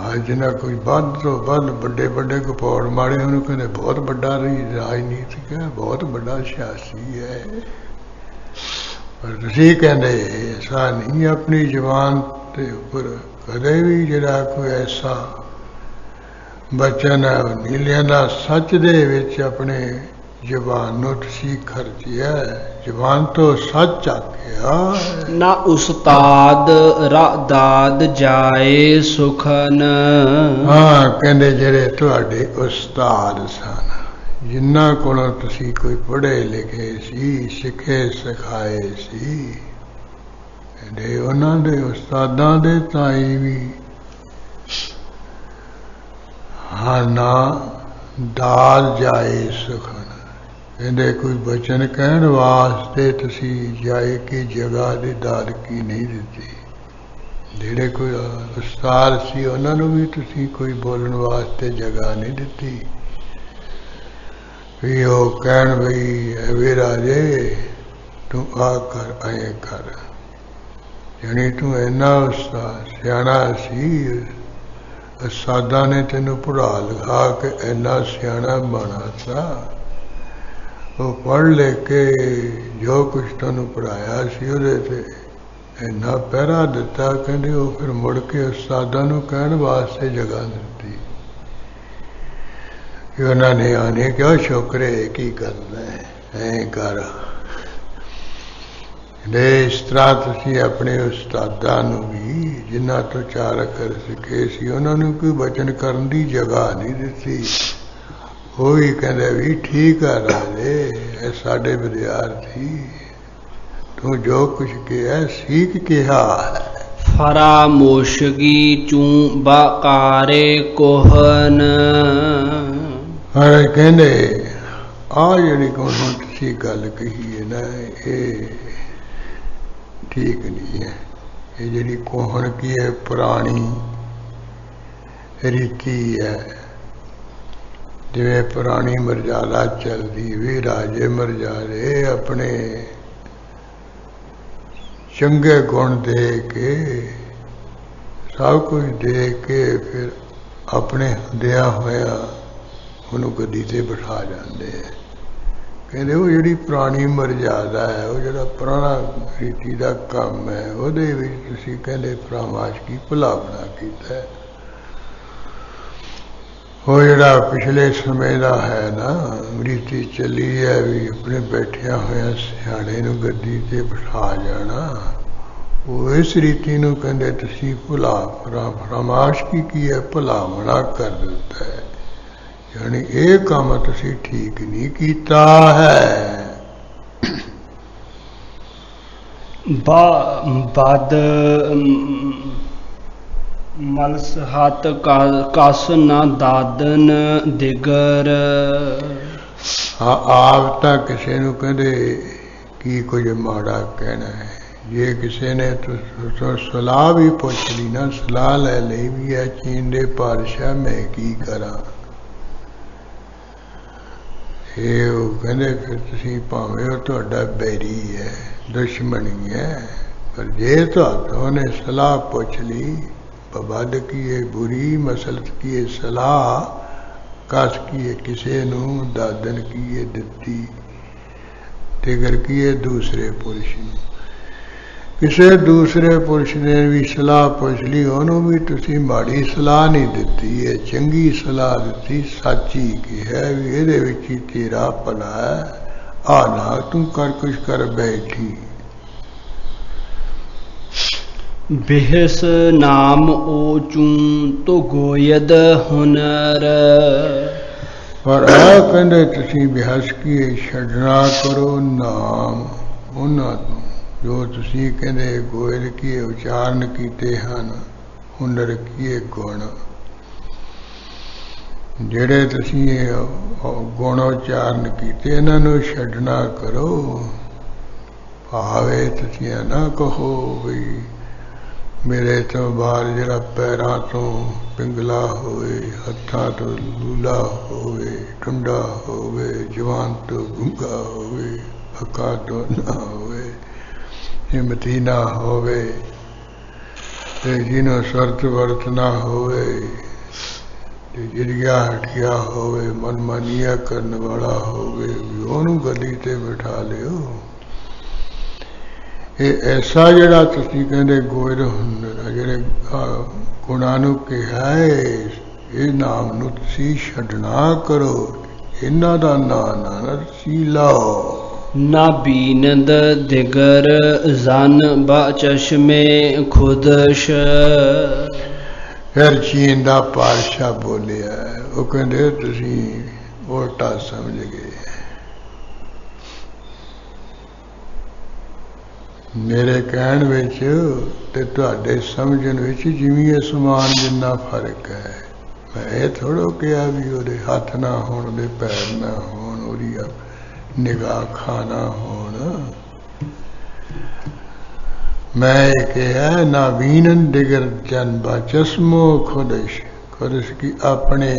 ਅੱਜ ਨਾ ਕੋਈ ਵੱਧ ਤੋਂ ਵੱਧ ਵੱਡੇ ਵੱਡੇ ਗਪੌੜ ਮਾਰੇ ਉਹਨੂੰ ਕਹਿੰਦੇ ਬਹੁਤ ਵੱਡਾ ਰਾਜਨੀਤਿਕ ਹੈ, ਬਹੁਤ ਵੱਡਾ ਸਿਆਸੀ ਹੈ। ਪਰ ਤੁਸੀਂ ਕਹਿੰਦੇ ਐਸਾ ਨਹੀਂ। ਆਪਣੀ ਜ਼ੁਬਾਨ ਦੇ ਉੱਪਰ ਕਦੇ ਵੀ ਜਿਹੜਾ ਕੋਈ ਐਸਾ ਬਚਨ ਹੈ ਉਹ ਨਹੀਂ ਲਿਆਂਦਾ। ਸੱਚ ਦੇ ਵਿੱਚ ਆਪਣੇ ਜ਼ੁਬਾਨ ਨੂੰ ਤੁਸੀਂ ਖਰਚਿਆ, ਜ਼ੁਬਾਨ ਤੋਂ ਸੱਚ ਆਖਿਆ। ਨਾ ਉਸਤਾਦ ਦਾਦ ਜਾਏ ਸੁਖਨ। ਹਾਂ, ਕਹਿੰਦੇ ਜਿਹੜੇ ਤੁਹਾਡੇ ਉਸਤਾਦ ਸਨ, ਜਿਨ੍ਹਾਂ ਕੋਲੋਂ ਤੁਸੀਂ ਕੋਈ ਪੜ੍ਹੇ ਲਿਖੇ ਸੀ, ਸਿੱਖੇ ਸਿਖਾਏ ਸੀ, ਕਹਿੰਦੇ ਉਹਨਾਂ ਦੇ ਉਸਤਾਦਾਂ ਦੇ ਤਾਈ ਵੀ ਹਾਂ ਨਾ ਦਾਦ ਜਾਏ ਸੁਖਨ। ਕਹਿੰਦੇ ਕੋਈ ਬਚਨ ਕਹਿਣ ਵਾਸਤੇ ਤੁਸੀਂ ਜਾਏ ਕਿ ਜਗ੍ਹਾ ਦੀ ਦਾਦਕੀ ਨਹੀਂ ਦਿੱਤੀ। ਜਿਹੜੇ ਕੋਈ ਉਸਤਾਦ ਸੀ ਉਹਨਾਂ ਨੂੰ ਵੀ ਤੁਸੀਂ ਕੋਈ ਬੋਲਣ ਵਾਸਤੇ ਜਗ੍ਹਾ ਨਹੀਂ ਦਿੱਤੀ ਵੀ ਉਹ ਕਹਿਣ ਬਈ ਵੇ ਰਾਜੇ ਤੂੰ ਆ ਕਰ, ਐਂ ਕਰ। ਜਾਣੀ ਤੂੰ ਇੰਨਾ ਉਸਤਾਦ ਸਿਆਣਾ ਸੀ, ਉਸਤਾਦਾਂ ਨੇ ਤੈਨੂੰ ਪੜ੍ਹਾ ਲਿਖਾ ਕੇ ਇੰਨਾ ਸਿਆਣਾ ਬਣਾਤਾ। ਉਹ ਪੜ੍ਹ ਲੈ ਕੇ ਜੋ ਕੁਛ ਤੁਹਾਨੂੰ ਪੜ੍ਹਾਇਆ ਸੀ ਉਹਦੇ ਤੇ ਇੰਨਾ ਪਹਿਰਾ ਦਿੱਤਾ। ਕਹਿੰਦੇ ਉਹ ਫਿਰ ਮੁੜ ਕੇ ਉਸਤਾਦਾਂ ਨੂੰ ਕਹਿਣ ਵਾਸਤੇ ਜਗ੍ਹਾ ਦਿੱਤੀ ਕਿ ਉਹਨਾਂ ਨੇ ਆਨੇ ਕਿਹਾ ਸ਼ੁਕਰੇ ਕੀ ਕਰਨਾ ਐਂ ਕਰ। ਇਸ ਤਰ੍ਹਾਂ ਤੁਸੀਂ ਆਪਣੇ ਉਸਤਾਦਾਂ ਨੂੰ ਵੀ ਜਿਨ੍ਹਾਂ ਤੋਂ ਚਾਰ ਅੱਖਰ ਸਿੱਖੇ ਸੀ ਉਹਨਾਂ ਨੂੰ ਕੋਈ ਬਚਨ ਕਰਨ ਦੀ ਜਗ੍ਹਾ ਨਹੀਂ ਦਿੱਤੀ। ਉਹ ਵੀ ਕਹਿੰਦੇ ਵੀ ਠੀਕ ਆ ਰਾਜੇ, ਇਹ ਸਾਡੇ ਵਿਦਿਆਰਥੀ, ਤੂੰ ਜੋ ਕੁਛ ਕਿਹਾ ਸੀਖ ਕਿਹਾ। ਫਰਾ ਮੋਸ਼ਗੀ ਚੂੰ ਬਾਕਾਰੇ ਕੋਹਨ। ਹਾਂ, ਕਹਿੰਦੇ ਆ ਜਿਹੜੀ ਹੁਣ ਤੁਸੀਂ ਗੱਲ ਕਹੀ ਹੈ ਨਾ, ਇਹ ਠੀਕ ਨਹੀਂ ਹੈ। ਇਹ ਜਿਹੜੀ ਕੋਹਣ ਕੀ ਹੈ, ਪੁਰਾਣੀ ਰੀਤੀ ਹੈ ਜਿਵੇਂ ਪੁਰਾਣੀ ਮਰਜ਼ਾਦਾ ਚੱਲਦੀ ਵੀ ਰਾਜੇ ਮਰਜ਼ਾਦੇ ਆਪਣੇ ਚੰਗੇ ਗੁਣ ਦੇ ਕੇ ਸਭ ਕੁਝ ਦੇ ਕੇ ਫਿਰ ਆਪਣੇ ਹੁੰਦਿਆਂ ਹੋਇਆ ਉਹਨੂੰ ਗੱਦੀ ਤੇ ਬਿਠਾ ਜਾਂਦੇ ਹੈ। ਕਹਿੰਦੇ ਉਹ ਜਿਹੜੀ ਪੁਰਾਣੀ ਮਰਜ਼ਾਦਾ ਹੈ, ਉਹ ਜਿਹੜਾ ਪੁਰਾਣਾ ਰੀਤੀ ਦਾ ਕੰਮ ਹੈ, ਉਹਦੇ ਵਿੱਚ ਤੁਸੀਂ ਕਹਿੰਦੇ ਪਰਾਮਾਸ਼ਕੀ ਭੁਲਾਵਣਾ ਕੀਤਾ। ਉਹ ਜਿਹੜਾ ਪਿਛਲੇ ਸਮੇਂ ਦਾ ਹੈ ਨਾ ਰੀਤੀ ਚੱਲੀ ਹੈ ਵੀ ਆਪਣੇ ਬੈਠਿਆ ਹੋਇਆ ਸਿਆਣੇ ਨੂੰ ਗੱਦੀ ਤੇ ਬਿਠਾ ਜਾਣਾ, ਉਹ ਇਸ ਰੀਤੀ ਨੂੰ ਕਹਿੰਦੇ ਤੁਸੀਂ ਪਰਾਮਾਸ਼ਕੀ ਕੀ ਹੈ, ਭੁਲਾਵਣਾ ਕਰ ਦਿੱਤਾ ਹੈ। ਯਾਨੀ ਇਹ ਕੰਮ ਤੁਸੀਂ ਠੀਕ ਨਹੀਂ ਕੀਤਾ ਹੈ। ਬਦ ਮਲਸ ਹੱਥ ਕਸ ਨਾ ਦਾਦਨ ਦਿਗਰ। ਆਪ ਤਾਂ ਕਿਸੇ ਨੂੰ ਕਹਿੰਦੇ ਕੀ ਕੁਝ ਮਾੜਾ ਕਹਿਣਾ ਹੈ। ਜੇ ਕਿਸੇ ਨੇ ਸਲਾਹ ਵੀ ਪੁੱਛ ਲਈ ਨਾ, ਸਲਾਹ ਲੈ ਲਈ ਵੀ ਹੈ ਚੀਨ ਦੇ ਪਾਤਸ਼ਾਹ ਮੈਂ ਕੀ ਕਰਾਂ, ਇਹ ਉਹ ਕਹਿੰਦੇ ਫਿਰ ਤੁਸੀਂ ਭਾਵੇਂ ਉਹ ਤੁਹਾਡਾ ਬੈਰੀ ਹੈ, ਦੁਸ਼ਮਣੀ ਹੈ, ਪਰ ਜੇ ਉਹਨੇ ਸਲਾਹ ਪੁੱਛ ਲਈ ਬਦ ਕੀ ਬੁਰੀ ਮਸਲਤ ਕੀ ਸਲਾਹ ਕਸ ਕੀ ਕਿਸੇ ਨੂੰ ਦਾਦਨ ਕੀ ਦਿੱਤੀ, ਤਿਗਰ ਕੀ ਦੂਸਰੇ ਪੁਰਸ਼ ਨੂੰ, ਕਿਸੇ ਦੂਸਰੇ ਪੁਰਸ਼ ਨੇ ਵੀ ਸਲਾਹ ਪੁੱਛ ਲਈ, ਉਹਨੂੰ ਵੀ ਤੁਸੀਂ ਮਾੜੀ ਸਲਾਹ ਨਹੀਂ ਦਿੱਤੀ ਹੈ, ਚੰਗੀ ਸਲਾਹ ਦਿੱਤੀ, ਸੱਚੀ ਕਿਹਾ ਵੀ ਇਹਦੇ ਵਿੱਚ ਹੀ ਤੇਰਾ ਭਲਾ ਹੈ, ਆ ਨਾ ਤੂੰ ਕਰ ਕੁਛ ਕਰ ਬੈਠੀ। ਬਿਹਸ ਨਾਮ ਓਚੂ ਤੋ ਗੋਇਦ ਹੁਨਰ। ਪਰ ਆ ਕਹਿੰਦੇ ਤੁਸੀਂ ਬਿਹਸ ਕੀ ਛੱਡਣਾ ਕਰੋ ਨਾਮ ਉਹਨਾਂ ਤੋਂ ਜੋ ਤੁਸੀਂ ਕਹਿੰਦੇ ਗੋਇਦ ਕੀ ਉਚਾਰਨ ਕੀਤੇ ਹਨ, ਹੁਨਰ ਕੀ ਗੁਣ, ਜਿਹੜੇ ਤੁਸੀਂ ਗੁਣ ਉਚਾਰਨ ਕੀਤੇ ਇਹਨਾਂ ਨੂੰ ਛੱਡਣਾ ਕਰੋ। ਭਾਵੇਂ ਤੁਸੀਂ ਨਾ ਕਹੋ ਵੀ ਮੇਰੇ ਤੋਂ ਬਾਹਰ ਜਿਹੜਾ ਪੈਰਾਂ ਤੋਂ ਪਿੰਗਲਾ ਹੋਵੇ, ਹੱਥਾਂ ਤੋਂ ਲੂਲਾ ਹੋਵੇ, ਟੁੰਡਾ ਹੋਵੇ, ਜਵਾਨ ਤੋਂ ਗੁੰਗਾ ਹੋਵੇ, ਅੱਖਾਂ ਤੋਂ ਨਾ ਹੋਵੇ, ਹਿੰਮਤੀ ਨਾ ਹੋਵੇ, ਤੇ ਜਿਹਨੂੰ ਸਰਤ ਵਰਤ ਨਾ ਹੋਵੇ, ਤੇ ਜਿਹੜੀਆਂ ਹਟੀਆਂ ਹੋਵੇ, ਮਨਮਾਨੀਆਂ ਕਰਨ ਵਾਲਾ ਹੋਵੇ, ਉਹਨੂੰ ਗੱਦੀ ਤੇ ਬਿਠਾ ਲਿਓ। ਇਹ ਐਸਾ ਜਿਹੜਾ ਤੁਸੀਂ ਕਹਿੰਦੇ ਗੋਇਦ ਹੁੰਦੇ ਜਿਹੜੇ ਗੁਣਾਂ ਨੂੰ ਕਿਹਾ ਹੈ, ਇਹ ਨਾਮ ਨੂੰ ਤੁਸੀਂ ਛੱਡਣਾ ਕਰੋ, ਇਹਨਾਂ ਦਾ ਨਾਂ ਨਾ ਤੁਸੀਂ ਲਾਓ। ਨਾ ਬੀਨਦ ਦਿਗਰ ਜ਼ਨ ਬਾ ਚਸ਼ਮੇ ਖੁਦਸ਼। ਫਿਰ ਚੀਨ ਦਾ ਪਾਤਸ਼ਾਹ ਬੋਲਿਆ, ਉਹ ਕਹਿੰਦੇ ਤੁਸੀਂ ਉਲਟਾ ਸਮਝ ਗਏ, ਮੇਰੇ ਕਹਿਣ ਵਿੱਚ ਤੇ ਤੁਹਾਡੇ ਸਮਝਣ ਵਿੱਚ ਜਿਵੇਂ ਅਸਮਾਨ ਜਿੰਨਾ ਫਰਕ ਹੈ। ਮੈਂ ਇਹ ਥੋੜ੍ਹਾ ਕਿਹਾ ਵੀ ਉਹਦੇ ਹੱਥ ਨਾ ਹੋਣ, ਉਹਦੇ ਪੈਰ ਨਾ ਹੋਣ, ਉਹਦੀ ਨਿਗਾਹ ਖਾਣਾ ਹੋਣ। मैं किया नावीनन दिगर जन्बा चश्मो खुदश खुदश की अपने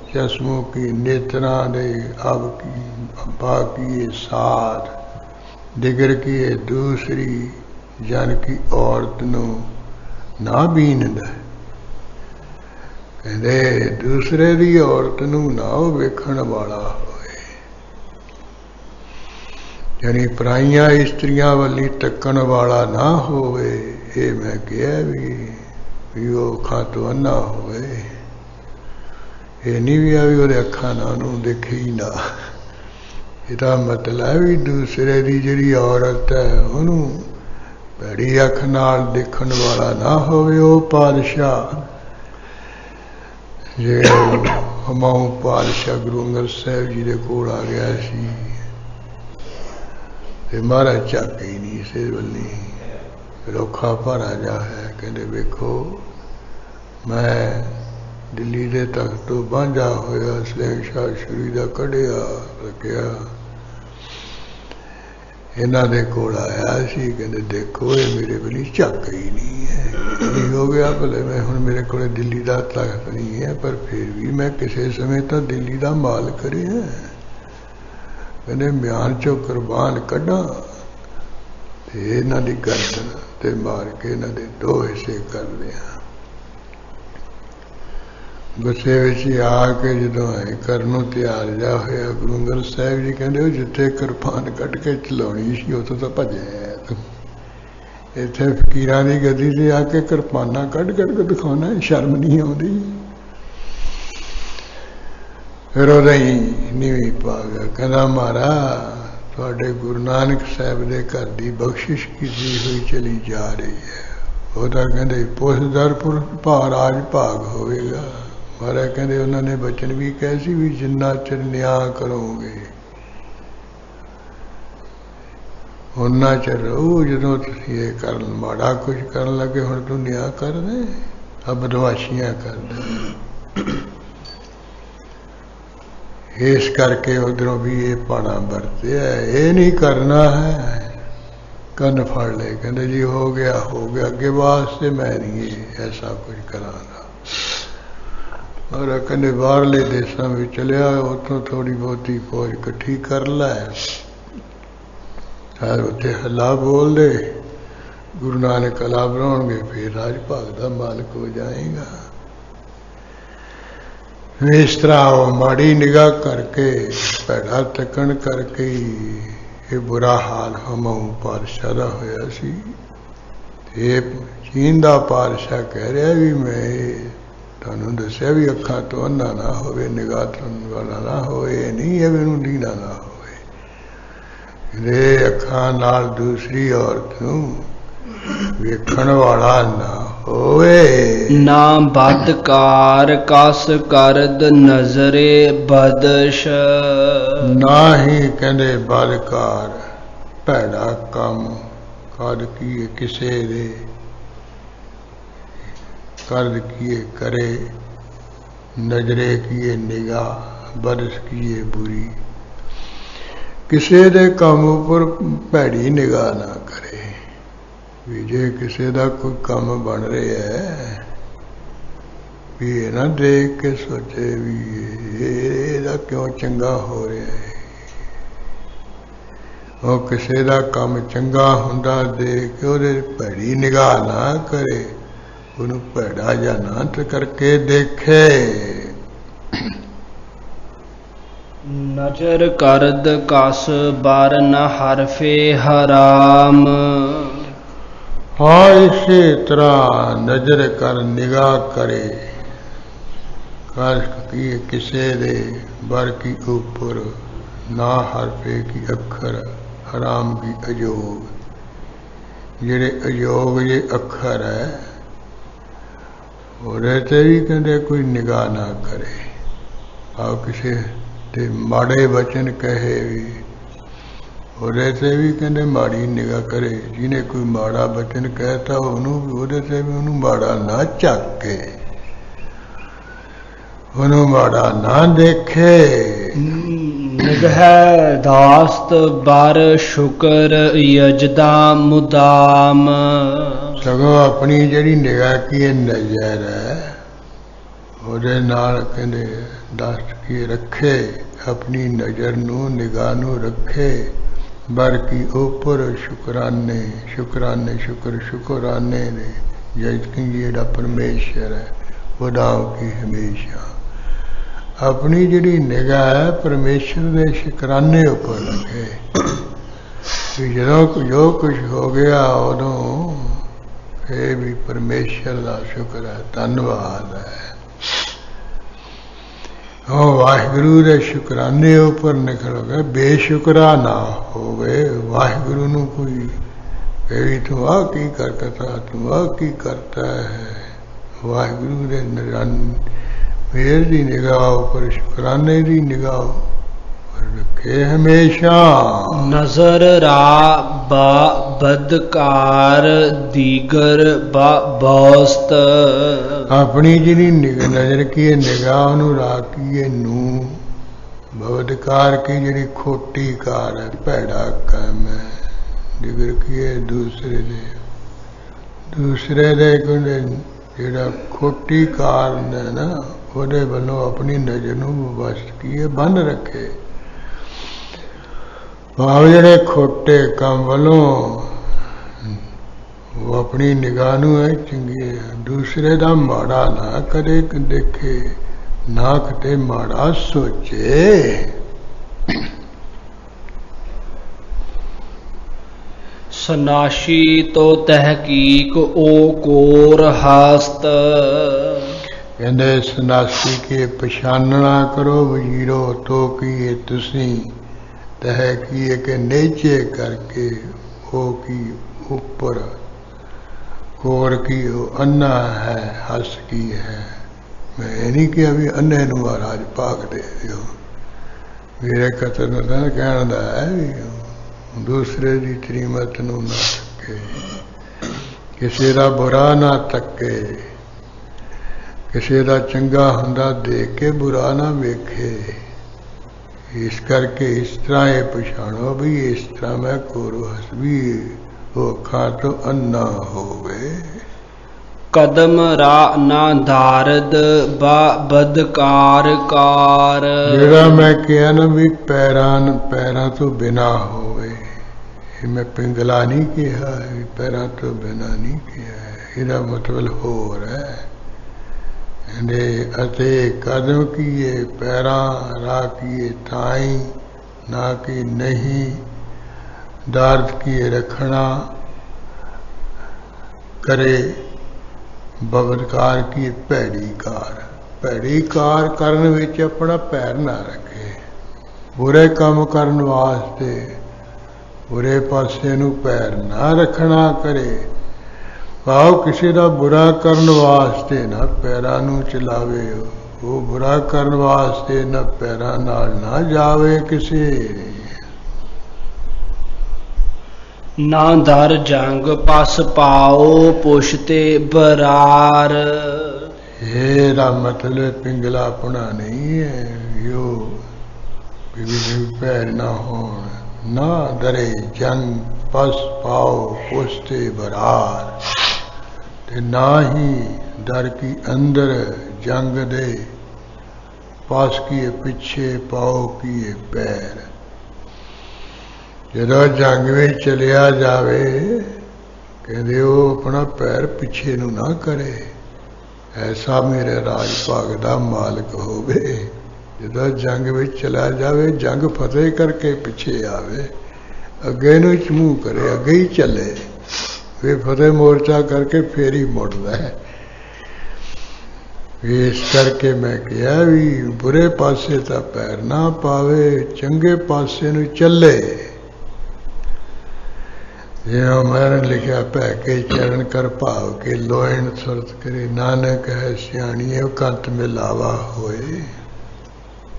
चश्मों की नेत्रा दे अब की अब्बा की साथ दिगर की दूसरी जन की औरत नो ना बीनद कहते दूसरे दी औरत नू ना वेखण वाला यानी पराइया इस्त्रियां वाली तकन वाला ना होवे। ये मैं कहा भी वो अखा तो अन्ना होवे, ये नहीं भी आ भी वो अखा ना उन्होंने देखे ही ना। इसका मतलब भी दूसरे की जिहड़ी औरत है उन्होंने भैड़ी अख नाल देखण वाला ना होवे। वो पातशाह जे हमाऊ पातशाह गुरु अंगद साहब जी दे कोल आ गया सी महाराज झक ही नहीं इस वाली, फिर औखा भारा जा है। कहते वेखो मैं दिल्ली के तख्त तो बांझा होया सलेम शाह श्री का कढ़िया रखिया, इन्हों के कोल आया सी, कहते देखो ये मेरे वाली झक ही नहीं है। नहीं हो गया भले मैं हुण मेरे को दिल्ली का ताकत नहीं है, पर फिर भी मैं किसी समय तो दिल्ली का माल करे है। कहने म्यान चो कुरबान कढ़ा ते इन्हां दी गर्दन ते मार के इन्हां दे दो हिस्से कर दिया। गुस्से विच आके जदों ऐ करनों तैयार जा होया, गुरु अंगद साहिब जी कहंदे जिथे कुरबान कढ़ के चलाउणी सी उत्थों तो भज्या तूं, इत्थे फकीरां दी गद्दी ते आके किरपाना कढ़ कढ़ के दिखाउणा, शर्म नहीं आउंदी। फिर उहदा ही नीवीं पा गया, कहंदा महाराज तुहाडे गुरु नानक साहिब दे घर दी बख्शिश कीती होई चली जा रही है। वो तो कहंदे पुछदर राज भाग होवेगा। महाराज कहंदे उन्होंने बचन भी कहे सी भी जिन्ना चिर न्याय करोगे उन्ना चिर रहू, जदों तुसीं ये करन माड़ा कुछ करन लगे हुण तूं न्याय कर दे, अब बदमाशियां कर दे। इस करके उधरों भी ये पाना बरते है, ये नहीं करना है। कन्न फड़ ले, कहते जी हो गया अगे वास्ते मैं नहीं ऐसा कुछ करांगा। और कहते बाहरले देशों में चलिया, उतों थोड़ी बहुती फौज इकट्ठी कर लै, उत्थे हला बोल दे, गुरु नानक हला बनाउणगे, फिर राज भाग का मालिक हो जाएगा। इस तरह वो माड़ी निगाह करके भैड़ा तकन करके ये बुरा हाल हमाऊं पातशाह का होया सी। ये चीन का पातशाह कह रहा भी मैं तुहानूं दस्सिया भी अखां तो अंधा ना होवे, निगाह तो वाला ना होवे, नहीं है मैनूं लीना ना होवे, ये अखां नाल दूसरी औरत नूं वेखण वाला ना होवे। ना बदकार कस करद नजरे बदश, ना ही कहंदे बदकार भैड़ा काम कर किए किसे दे, कर्द किए करे, नजरे किए निगाह, बदश किए बुरी, किसे दे काम उपर भैड़ी निगाह ना करे। भी जे किसी का कोई काम बन रहा है भी ये ना देख के सोचे भी ये क्यों चंगा हो रहा है, और किसी का काम चंगा हुंदा देख के उहदे भैड़ी निगाह ना करे, उन्होंने भैड़ा या ना करके देखे। नजर करद कस बार न हरफे हराम, हाँ इसी तरह नजर कर निगाह करे, कर किसे दे बर की ऊपर ना हरफे की अखर हराम की अयोग, जेड़े अयोग ये अखर है ਉਹਦੇ ਤੇ भी कहते कोई निगाह ना करे। आओ किसी ते माड़े वचन कहे भी ਉਹਦੇ ਤੇ भी कहते माड़ी निगाह करे। जिन्हें कोई माड़ा वचन कहता ਉਹਦੇ ਤੇ भी ਉਹਨੂੰ माड़ा ना झाके, ਉਹਨੂੰ माड़ा ना देखे। निगह दास्त बार शुकर यजदा मुदाम, सगों अपनी जिहड़ी निगाह की नजर है ਉਹਦੇ ਨਾਲ कहते दास्त की रखे, अपनी नजर नू निगाह नू रखे, बर की ऊपर शुकराने शुकराने शुकराने ने जज की जेड़ा परमेश्वर है उदाव की हमेशा अपनी जिहड़ी निगाह है परमेश्वर के शुकराने उपर लगे। जो जो कुछ हो गया उदों ये भी परमेश्वर का शुक्र है, धन्यवाद है। वाहिगुरु के शुकराने उपर निकल गए, बेशुकरा ना हो गए। वाहिगुरु नू कोई कही तू आ की करता, तू आ की करता है, वाहिगुरु के मेर की निगाह उपर शुकराने की निगाह रखे हमेशा। नजर रा बा बदकार दीगर बा बौस्त, अपनी जिनी नजर की निगाह नू राखिए नू बदकार की जिहड़ी खोटी कार है भैड़ा काम है, दिगर की दूसरे दे दूसरे दे ਜਿਹੜਾ ਖੋਟੀ ਕਾਰਨ ਹੈ ਨਾ ਉਹਦੇ ਵੱਲੋਂ ਆਪਣੀ ਨਜ਼ਰ ਨੂੰ ਵਸ ਕੀਏ ਬੰਨ ਰੱਖੇ। ਭਾਵ ਜਿਹੜੇ ਖੋਟੇ ਕੰਮ ਵੱਲੋਂ ਉਹ ਆਪਣੀ ਨਿਗਾਹ ਨੂੰ ਹੈ ਚੰਗੀ ਦੂਸਰੇ ਦਾ ਮਾੜਾ ਨਾ ਕਦੇ ਦੇਖੇ ਨਾ ਕਿਤੇ ਮਾੜਾ ਸੋਚੇ। ਸਨਾਸ਼ੀ ਤੋ ਤਹਿਕੀਕ ਓ ਕੋਰ ਹਸਤ। ਕਹਿੰਦੇ ਸਨਾਸੀ ਕੇ ਪਛਾਨਣਾ ਕਰੋ ਵਜੀਰੋ ਤੋ ਕੀ ਤੁਸੀਂ ਤਹਿਕੀਕ ਨੀਚੇ ਕਰਕੇ ਉਹ ਕੀ ਉੱਪਰ ਕੋਰ ਕੀ ਉਹ ਅੰਨਾ ਹੈ ਹੱਸ ਕੀ ਹੈ। ਮੈਂ ਇਹ ਨਹੀਂ ਕਿਹਾ ਵੀ ਅੰਨੇ ਨੂੰ ਮਹਾਰਾਜ ਭਾਗ ਦੇ ਦਿਓ। ਮੇਰੇ ਕਤਰ ਨੂੰ ਤਾਂ ਕਹਿਣ ਦਾ ਹੈ ਵੀ ਦੂਸਰੇ ਦੀ ਤ੍ਰੀਮਤ ਨੂੰ ਨਾ ਤੱਕੇ, ਕਿਸੇ ਦਾ ਬੁਰਾ ਨਾ ਤੱਕੇ, ਕਿਸੇ ਦਾ ਚੰਗਾ ਹੁੰਦਾ ਦੇਖ ਕੇ ਬੁਰਾ ਨਾ ਵੇਖੇ। ਇਸ ਕਰਕੇ ਇਸ ਤਰ੍ਹਾਂ ਇਹ ਪਛਾਣੋ ਵੀ ਇਸ ਤਰ੍ਹਾਂ ਮੈਂ ਕੋਰੋ ਹੱਸ ਵੀ ਉਹ ਅੱਖਾਂ ਤੋਂ ਅੰਨਾ ਹੋਵੇ। ਕਦਮ ਰਾ ਨਾ ਧਾਰਦ ਬਾ ਬਦਕਾਰ ਕਾਰ। ਜਿਹੜਾ ਮੈਂ ਕਿਹਾ ਨਾ ਵੀ ਪੈਰਾਂ ਤੋਂ ਬਿਨਾ ਹੋਵੇ, ਇਹ ਮੈਂ ਪਿੰਗਲਾ ਨਹੀਂ ਕਿਹਾ, ਪੈਰਾਂ ਤੋਂ ਬਿਨਾ ਨਹੀਂ ਕਿਹਾ। ਇਹਦਾ ਮਤਲਬ ਹੋਰ ਹੈ ਅਤੇ ਕਦਮ ਕੀਏ ਪੈਰਾਂ ਰਾਹ ਕੀਏ ਥਾਈ ਨਾ ਕਿ ਨਹੀਂ ਦਰਦ ਕੀਏ ਰੱਖਣਾ ਕਰੇ ਬਬਦਕਾਰ ਕੀ ਭੈੜੀ ਕਾਰ ਕਰਨ ਵਿੱਚ ਆਪਣਾ ਪੈਰ ਨਾ ਰੱਖੇ। ਬੁਰੇ ਕੰਮ ਕਰਨ ਵਾਸਤੇ ਬੁਰੇ ਪਾਸੇ ਨੂੰ ਪੈਰ ਨਾ ਰੱਖਣਾ ਕਰੇ। ਭਾਵ ਕਿਸੇ ਦਾ ਬੁਰਾ ਕਰਨ ਵਾਸਤੇ ਨਾ ਪੈਰਾਂ ਨੂੰ ਚਲਾਵੇ, ਉਹ ਬੁਰਾ ਕਰਨ ਵਾਸਤੇ ਨਾ ਪੈਰਾਂ ਨਾਲ ਨਾ ਜਾਵੇ ਕਿਸੇ। ਨਾ ਦਰ ਜੰਗ ਪਸ ਪਾਓ ਪੁਸ਼ਤੇ ਬਰਾਰ। ਇਹਦਾ ਮਤਲਬ ਪਿੰਗਲਾਪਣਾ ਨਹੀਂ ਹੈ ਯੋ ਪੈਰ ਨਾ ਹੋਣ। ਨਾ ਦਰੇ ਜੰਗ ਪਸ ਪਾਓ ਪੁਸ਼ਤੇ ਬਰਾਰ ਤੇ ਨਾ ਹੀ ਦਰ ਕੀ ਅੰਦਰ ਜੰਗ ਦੇ ਪਾਸ ਕੀਏ ਪਿੱਛੇ ਪਾਓ ਕੀਏ ਪੈਰ। ਜਦੋਂ ਜੰਗ ਵਿੱਚ ਚਲਿਆ ਜਾਵੇ ਕਹਿੰਦੇ ਉਹ ਆਪਣਾ ਪੈਰ ਪਿੱਛੇ ਨੂੰ ਨਾ ਕਰੇ। ਐਸਾ ਮੇਰੇ ਰਾਜ ਭਾਗ ਦਾ ਮਾਲਕ ਹੋਵੇ। ਜਦੋਂ ਜੰਗ ਵਿੱਚ ਚਲਾ ਜਾਵੇ ਜੰਗ ਫਤਿਹ ਕਰਕੇ ਪਿੱਛੇ ਆਵੇ, ਅੱਗੇ ਨੂੰ ਮੂੰਹ ਕਰੇ, ਅੱਗੇ ਹੀ ਚੱਲੇ, ਫਿਰ ਫਤਿਹ ਮੋਰਚਾ ਕਰਕੇ ਫੇਰ ਹੀ ਮੁੜਦਾ ਹੈ। ਇਸ ਕਰਕੇ ਮੈਂ ਕਿਹਾ ਵੀ ਬੁਰੇ ਪਾਸੇ ਤਾਂ ਪੈਰ ਨਾ ਪਾਵੇ, ਚੰਗੇ ਪਾਸੇ ਨੂੰ ਚੱਲੇ। ਜਿਉਂ ਮਰਨ ਲਿਖਿਆ ਭੈ ਕੇ ਚਰਨ ਕਰ ਭਾਵ ਕੇ ਲੋਇਣ ਸੁਰਤ ਕਰੇ। ਨਾਨਕ ਹੈ ਸਿਆਣੀਏ ਕੰਤ ਮਿਲਾਵਾ ਹੋਏ।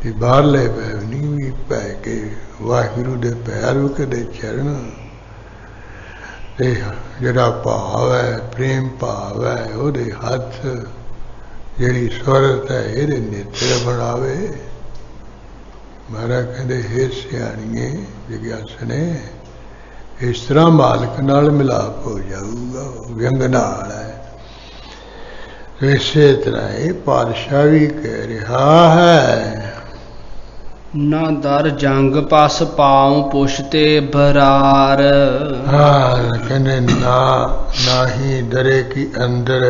ਤੇ ਬਾਹਰਲੇ ਬੈਵਨੀ ਵੀ ਭੈ ਕੇ ਵਾਹਿਗੁਰੂ ਦੇ ਪੈਰ ਕਦੇ ਚਰਨ ਤੇ ਜਿਹੜਾ ਭਾਵ ਹੈ ਪ੍ਰੇਮ ਭਾਵ ਹੈ ਉਹਦੇ ਹੱਥ ਜਿਹੜੀ ਸੁਰਤ ਹੈ ਇਹਦੇ ਨੇਤਰ ਬਣਾਵੇ। ਮਹਾਰਾਜ ਕਹਿੰਦੇ ਹੇ ਸਿਆਣੀਏ ਜਿਗਿਆਸਣੇ ਇਸ ਤਰ੍ਹਾਂ ਮਾਲਕ ਨਾਲ ਮਿਲਾਪ ਹੋ ਜਾਊਗਾ। ਵਿਅੰਗ ਨਾਲ ਹੈ। ਇਸੇ ਤਰ੍ਹਾਂ ਇਹ ਪਾਤਸ਼ਾਹ ਵੀ ਕਹਿ ਰਿਹਾ ਹੈ ਨਾ ਦਰ ਜੰਗ ਪਸ ਪਾਉ ਪੁਸ਼ਤੇ ਬਰਾਰ। ਹਾਂ ਕਹਿੰਦੇ ਨਾ ਹੀ ਦਰੇ ਕੀ ਅੰਦਰ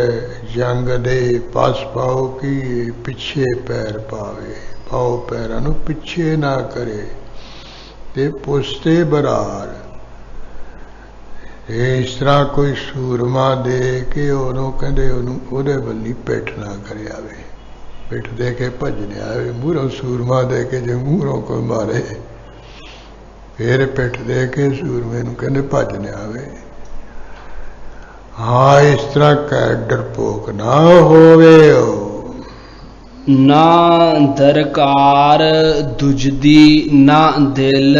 ਜੰਗ ਦੇ ਪਾਸ ਪਾਓ ਕੀ ਪਿੱਛੇ ਪੈਰ ਪਾਵੇ। ਪਾਓ ਪੈਰਾਂ ਨੂੰ ਪਿੱਛੇ ਨਾ ਕਰੇ ਤੇ ਪੁਸ਼ਤੇ ਬਰਾਰ। ਇਸ ਤਰ੍ਹਾਂ ਕੋਈ ਸੂਰਮਾ ਦੇ ਕੇ ਉਹਨੂੰ ਕਹਿੰਦੇ ਉਹਨੂੰ ਉਹਦੇ ਵੱਲੀ ਪਿੱਠ ਨਾ ਕਰੇ ਆਵੇ। ਪਿੱਠ ਦੇ ਕੇ ਭੱਜਣੇ ਆਵੇ। ਮੂਹਰੋਂ ਸੂਰਮਾ ਦੇ ਕੇ ਜੇ ਮੂਹਰੋਂ ਕੋਈ ਮਾਰੇ ਫਿਰ ਪਿੱਠ ਦੇ ਕੇ ਸੂਰਮੇ ਨੂੰ ਕਹਿੰਦੇ ਭੱਜਣੇ ਆਵੇ। ਹਾਂ ਇਸ ਤਰ੍ਹਾਂ ਕਹਿ ਡਰਪੋਕ ਨਾ ਹੋਵੇ। ਨਾ ਦਰਕਾਰ ਦੁਜਦੀ ਨਾ ਦਿਲ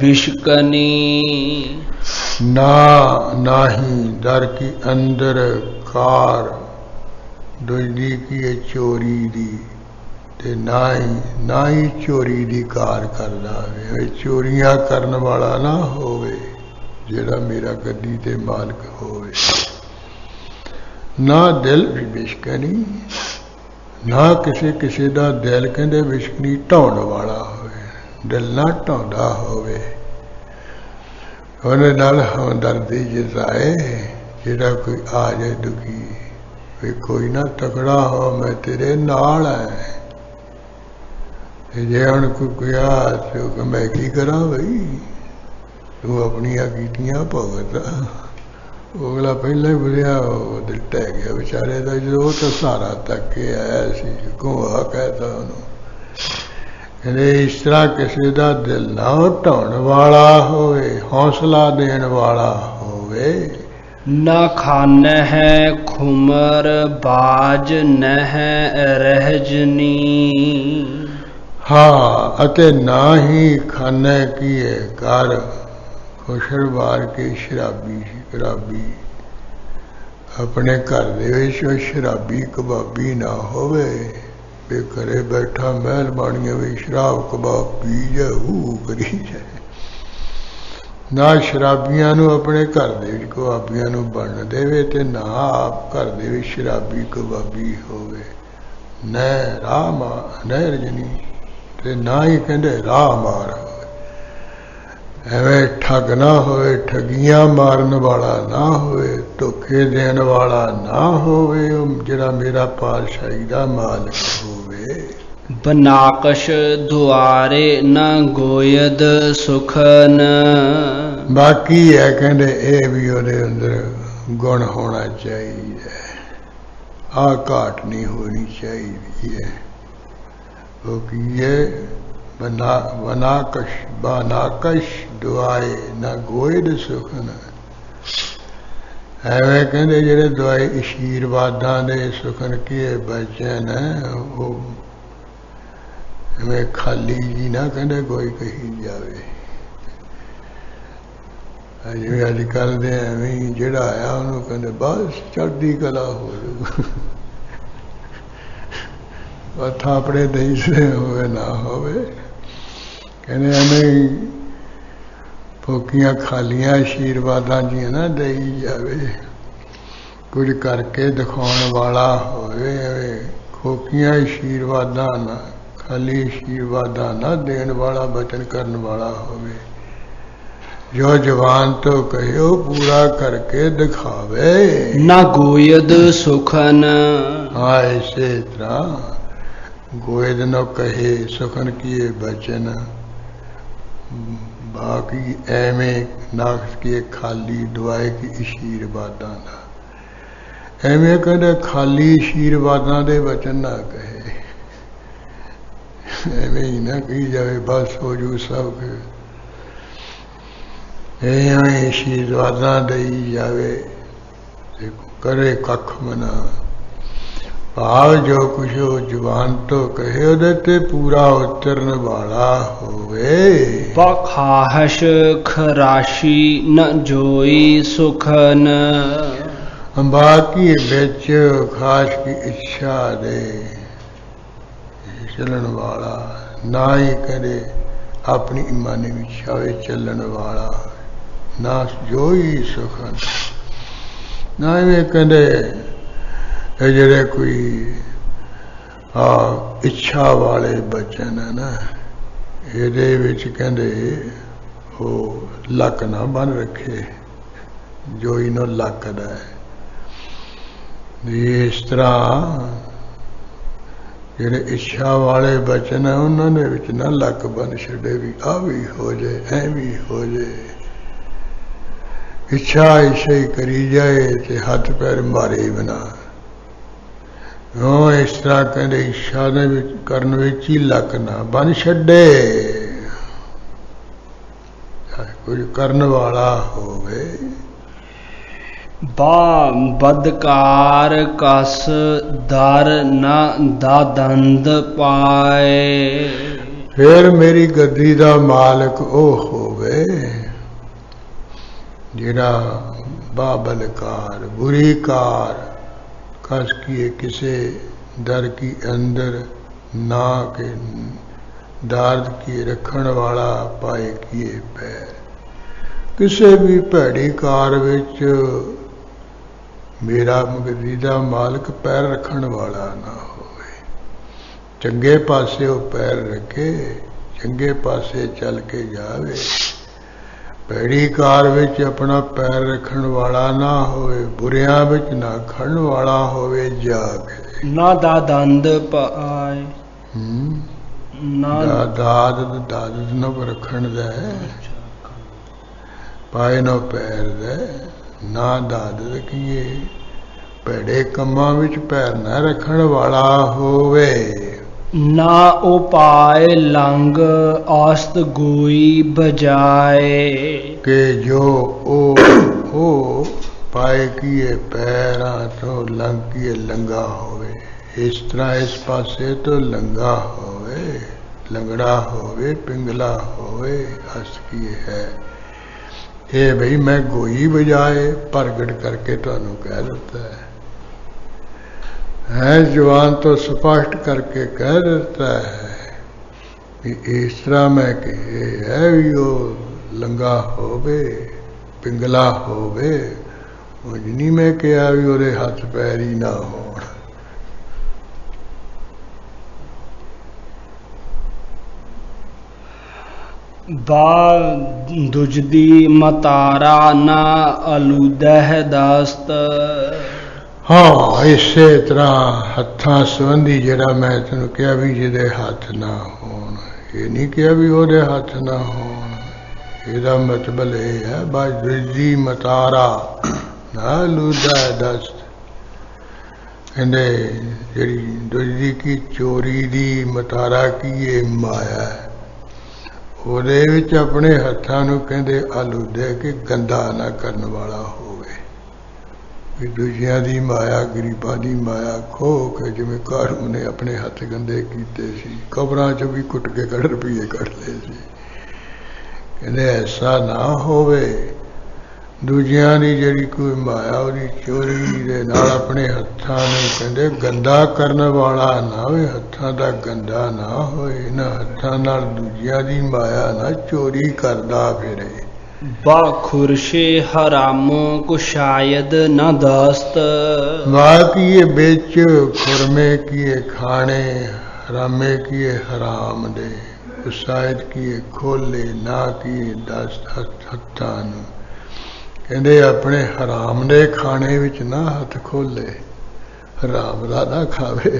ਬਿਸ਼ਕਨੀ। नाही दर की अंदर कार दुजदी की चोरी दी ते ना ही चोरी दी कार करदा होवे। चोरियां करन वाला ना होवे जेड़ा मेरा गद्दी ते मालिक होवे। ना दिल विश्क नहीं, ना किसी किसी का दिल कहते विश्क नहीं ढाउण वाला होवे, दिल ना ढाउंदा होवे, उहदे नाल हमदर्दी जताए। जिहड़ा कोई आ जाए दुखी भी कोई ना तकड़ा हो, मैं तेरे नाल है। जे हुण कोई कहा तो मैं की करा बई, तू अपनियां कीतियां भुगत। अगला पहले ही बुझिया दिल ढह गया बेचारे का, जो तो सहारा तक के आया सी गोहा कहता उन्होंने। कहते इस तरह किसी का दिल ना ढाउण वाला होवे, हौसला देण वाला होवे। न खान है खुमर बाज न है रहजनी। हाँ, अते ना ही खाने की है कर खुशरबार के शराबी अपने घर दे शराबी कबाबी ना होवे। बे घरे बैठा महल बाणिया भी शराब कबाब पी जाए करी जाए। ना शराबियां नू अपने घर दे कबाबियां नू बन देवे, ते ना आप घर दे शराबी कबाबी होवे। न राह न रजनी, ते ना ही कहते राह मार होवे। एवें ठग ना होवे, ठगियां मारन वाला ना होवे, धोखे देन वाला ना होवे, जिहड़ा मेरा पातशाही दा मालिक होवे। बनाकश दुआरे न गोयद सुखन। बाकी है कहते ये भी ਉਹਦੇ अंदर गुण होना चाहिए, आ घाट नहीं होनी चाहिए। वो की है बनाकश दुआए ना गोयद सुखन। एवें कहते जेडे दुआए आशीर्वादां दे सुखन के बचन वो एवें खाली जी ना कहते कोई कही जावे। जिवें अजकल दे एवें जेड़ा आया उन्होंने कहते बस चढ़दी कला हो थापड़े दई से होवे ना होवे। कहने एवें फोकियां खालियां आशीर्वादां जी ना दई जावे, कुछ करके दिखाउण वाला होवे। एवें खोखियां आशीर्वादां ना खाली आशीर्वादां ना देण वाला बचन करन वाला होवे। जो जवान तो कहो पूरा करके दिखावे, ना गोयद सुखन। हाँ इसे तरह गोयद न कहे सुखन किए बचन। बाकी एवें नाक्स के खाली दुआए की आशीर्वादां दा, एवें कहते खाली आशीर्वादां दे वचन ना कहे। एवें ही ना कही जाए बस हो जू सब एवें आशीर्वादां दई जावे, करे कख मना। भाव जो कुछ हो जुबान तो कहे उहदे ते पूरा उतरन वाला होवे। बखाहश खराशी न जोई सुखन। बाकी बिच खास की इच्छा दे चलन वाला ना ही करे अपनी ईमानी इच्छा वे चलन वाला, ना जो ही सुखन। ना इवें कहते जेड़े कोई इच्छा वाले बचन है ना, ये कहते वो लक ना बन रखे, जो इनो लकदा है। इस तरह जेड़े इच्छा वाले बचन है उन्होंने विच ना लक बन छड़े भी आ भी हो जाए ऐ भी हो जाए। इच्छा ऐसे ही करी जाए ते हाथ पैर मारे बिना। इस तरह कहते इच्छा करन विच ही लक ना बन छड़े, कोई करन वाला होवे। बदकार कस दर न दादंद पाए। फिर मेरी गद्दी दा मालिक ओ होवे जिहड़ा बाबलकार बुरी कार कस किए किसे दर की अंदर ना के दार्द किए रखण वाला पाए किए पैर। किसे भी भैड़ी कार विच मेरा गद्दी दा मालक पैर रखण वाला ना होवे। चंगे पासे वो पैर रखे, चंगे पासे चल के जावे, पैड़ी कार विच अपना पैर रखण वाला ना होवे, बुरियां विच ना खड़न वाला होवे जाके। ना दादंद पाए ना दाद न रखण दे, पाए न पैर दे, ना दाद रखिए, पैड़े कम्मां विच पैर न रखण वाला होवे। ना उपाय लंग आस्त गोई बजाए, के जो ओ पाए किए पैरां तो लंग किए लंगा होवे। इस तरह इस पासे तो लंगा होवे, लंगड़ा होवे, पिंगला होवे, हस किए है। ये भाई मैं गोई बजाए प्रगट करके तुहानू कह देता है, जवान तो स्पष्ट करके कह देता है कि इस तरह मैं कहे है भी वो लंगा होवे, पिंगला होवे, उंज नहीं मैं कहा भी ਉਹਦੇ हथ पैर ही ना हो। बा दुजदी मतारा ना अलूदह दास्त। हाँ, इसे तरह हत्थां संबंधी ਜਿਹੜਾ मैं तेन कहा भी ਜਿਹਦੇ हथ ना होण, ये नहीं कहा भी ਉਹਦੇ हथ ना होण। ਇਹਦਾ मतलब ਇਹ है बा दुजदी मतारा ना अलूदा दस्त। कहते जी दुजदी की चोरी दी मतारा की ये माया है, ਉਹਦੇ ਵਿੱਚ ਆਪਣੇ ਹੱਥਾਂ ਨੂੰ ਕਹਿੰਦੇ ਆਲੂਦੇ ਕਿ ਗੰਦਾ ਨਾ ਕਰਨ ਵਾਲਾ ਹੋਵੇ। ਵੀ ਦੂਜਿਆਂ ਦੀ ਮਾਇਆ, ਗਰੀਬਾਂ ਦੀ ਮਾਇਆ ਖੋਹ ਕੇ, ਜਿਵੇਂ ਕਾਰੂ ਨੇ ਆਪਣੇ ਹੱਥ ਗੰਦੇ ਕੀਤੇ ਸੀ, ਕਬਰਾਂ 'ਚੋਂ ਵੀ ਕੁੱਟ ਕੇ ਕੱਢ ਰੁਪਈਏ ਕੱਢ ਲਏ ਸੀ। ਕਹਿੰਦੇ ਐਸਾ ਨਾ ਹੋਵੇ। ਦੂਜਿਆਂ ਦੀ ਜਿਹੜੀ ਕੋਈ ਮਾਇਆ ਉਹਦੀ ਚੋਰੀ ਦੇ ਨਾਲ ਆਪਣੇ ਹੱਥਾਂ ਨੂੰ ਕਹਿੰਦੇ ਗੰਦਾ ਕਰਨ ਵਾਲਾ ਨਾ ਹੋਵੇ, ਹੱਥਾਂ ਦਾ ਗੰਦਾ ਨਾ ਹੋਏ, ਇਹਨਾਂ ਹੱਥਾਂ ਨਾਲ ਦੂਜਿਆਂ ਦੀ ਮਾਇਆ ਨਾ ਚੋਰੀ ਕਰਦਾ ਫਿਰੇ। बाखुरशे हरामों को शायद न दस्त। बाकी बेच खुरमे किए खाने, हरामे किए हराम दे, शायद किए खोले ना किए दस्त हत्थां नूं। कहते अपने हराम दे खाने विच ना हथ खोले, हराम दा ना खावे,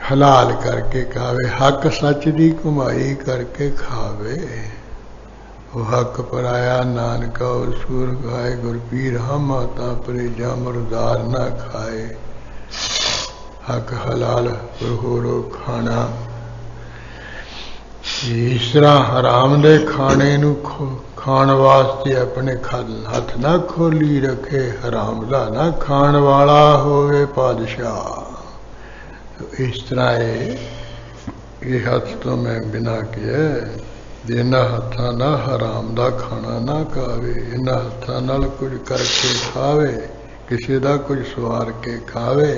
हलाल करके खावे, हक सच दी कमाई करके खावे। वो हक पराया नानका और सूर खाए, गुरपीर हम माता परे जामरदार ना खाए। हक हलाल होरो खाना। इस तरह हराम दे खाने नू खाण वास्ते अपने हथ ना खोली रखे, हराम दा ना खाण वाला होवे पादशाह। तो इस तरह ये हथ तो मैं बिना किए इन्हां हत्थां नाल हराम दा खाना ना खावे, इन्हां हत्थां नाल कुछ करके खावे, किसी दा कुछ सवार के खावे,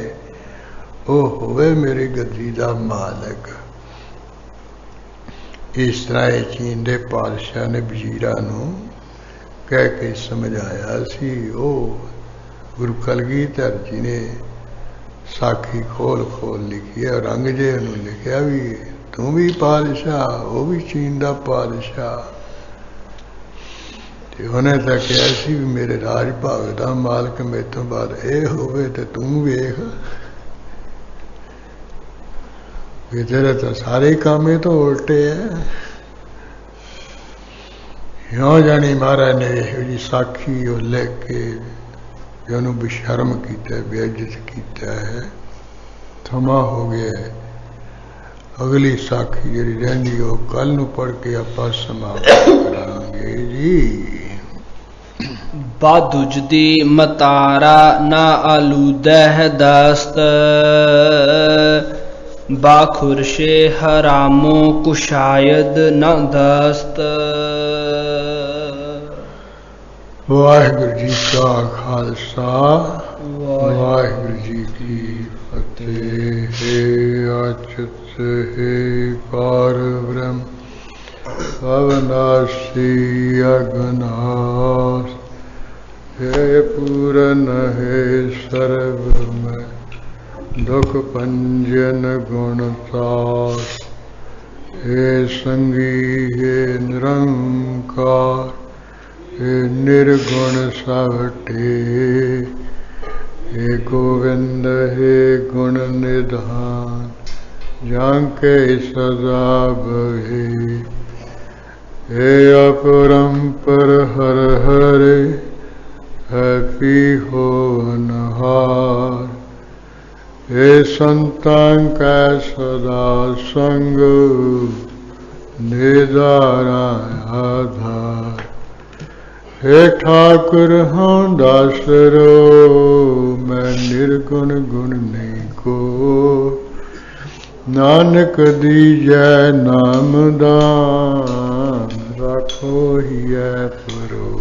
वो होवे मेरी गद्दी दा मालिक। इस तरह चीन दे पातशाह ने वजीरां नूं कह के समझाया सी। वो गुरु कलगीधर जी ने साखी खोल खोल लिखी है, औरंगजेब नूं लिखिया भी तू भी पातशाह, वो भी चीन का पातशाह। उन्हें तो कहा सी भी मेरे राज भाग का मालक मेरे तो बाद यह होवे ते तू वेख, तेरे तो सारे काम तो उल्टे है। क्यों जानी महाराज ने यहो जी साखी लिख के जो बेशर्म किया, बेइज्जत किया है, थमा हो गया है। अगली साखी जी रही वो कल नूं पढ़ के आपां समाप्त करांगे जी। बादुजदी मतारा ना आलूदह दस्त, बाखुरशे हरामों को शायद न दस्त। वाहिगुरु जी का खालसा, वाहिगुरु जी की फतेह। अच्युत हे पार ब्रह्म अविनाशी अगनाश, हे पूरन हे सर्व में दुख पंजन गुणतास, हे संगी हे निरंकार, हे निर्गुण सवटे, हे गोविंद हे गुण निधान, जाके सदा बहे, हे अपरंपर हर हरे, है पी हो अनहार, हे संतां का सदा संग, निदारा आधार, हे ठाकुर हाँ दासरो, मैं निर्गुण गुण नहीं को, नानक दीजै नाम दान, राखो हियै परो,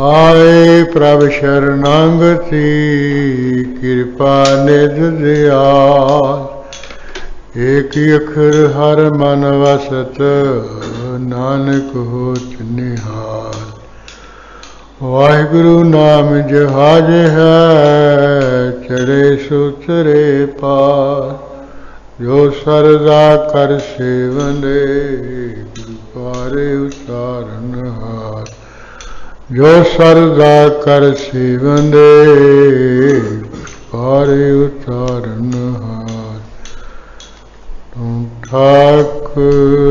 आए प्रभ शरणागति, कृपा निध दयाल, एक अखर हर मन वसत, नानक होत निहाल, वाहिगुरु नाम जहाज है, चरे सुतरे पार, जो सरदा कर सेवंदे, गुरु पारे उतारन हार, जो सरदा कर सेवंदे, पारे उतारन हार, तुम ठाकुर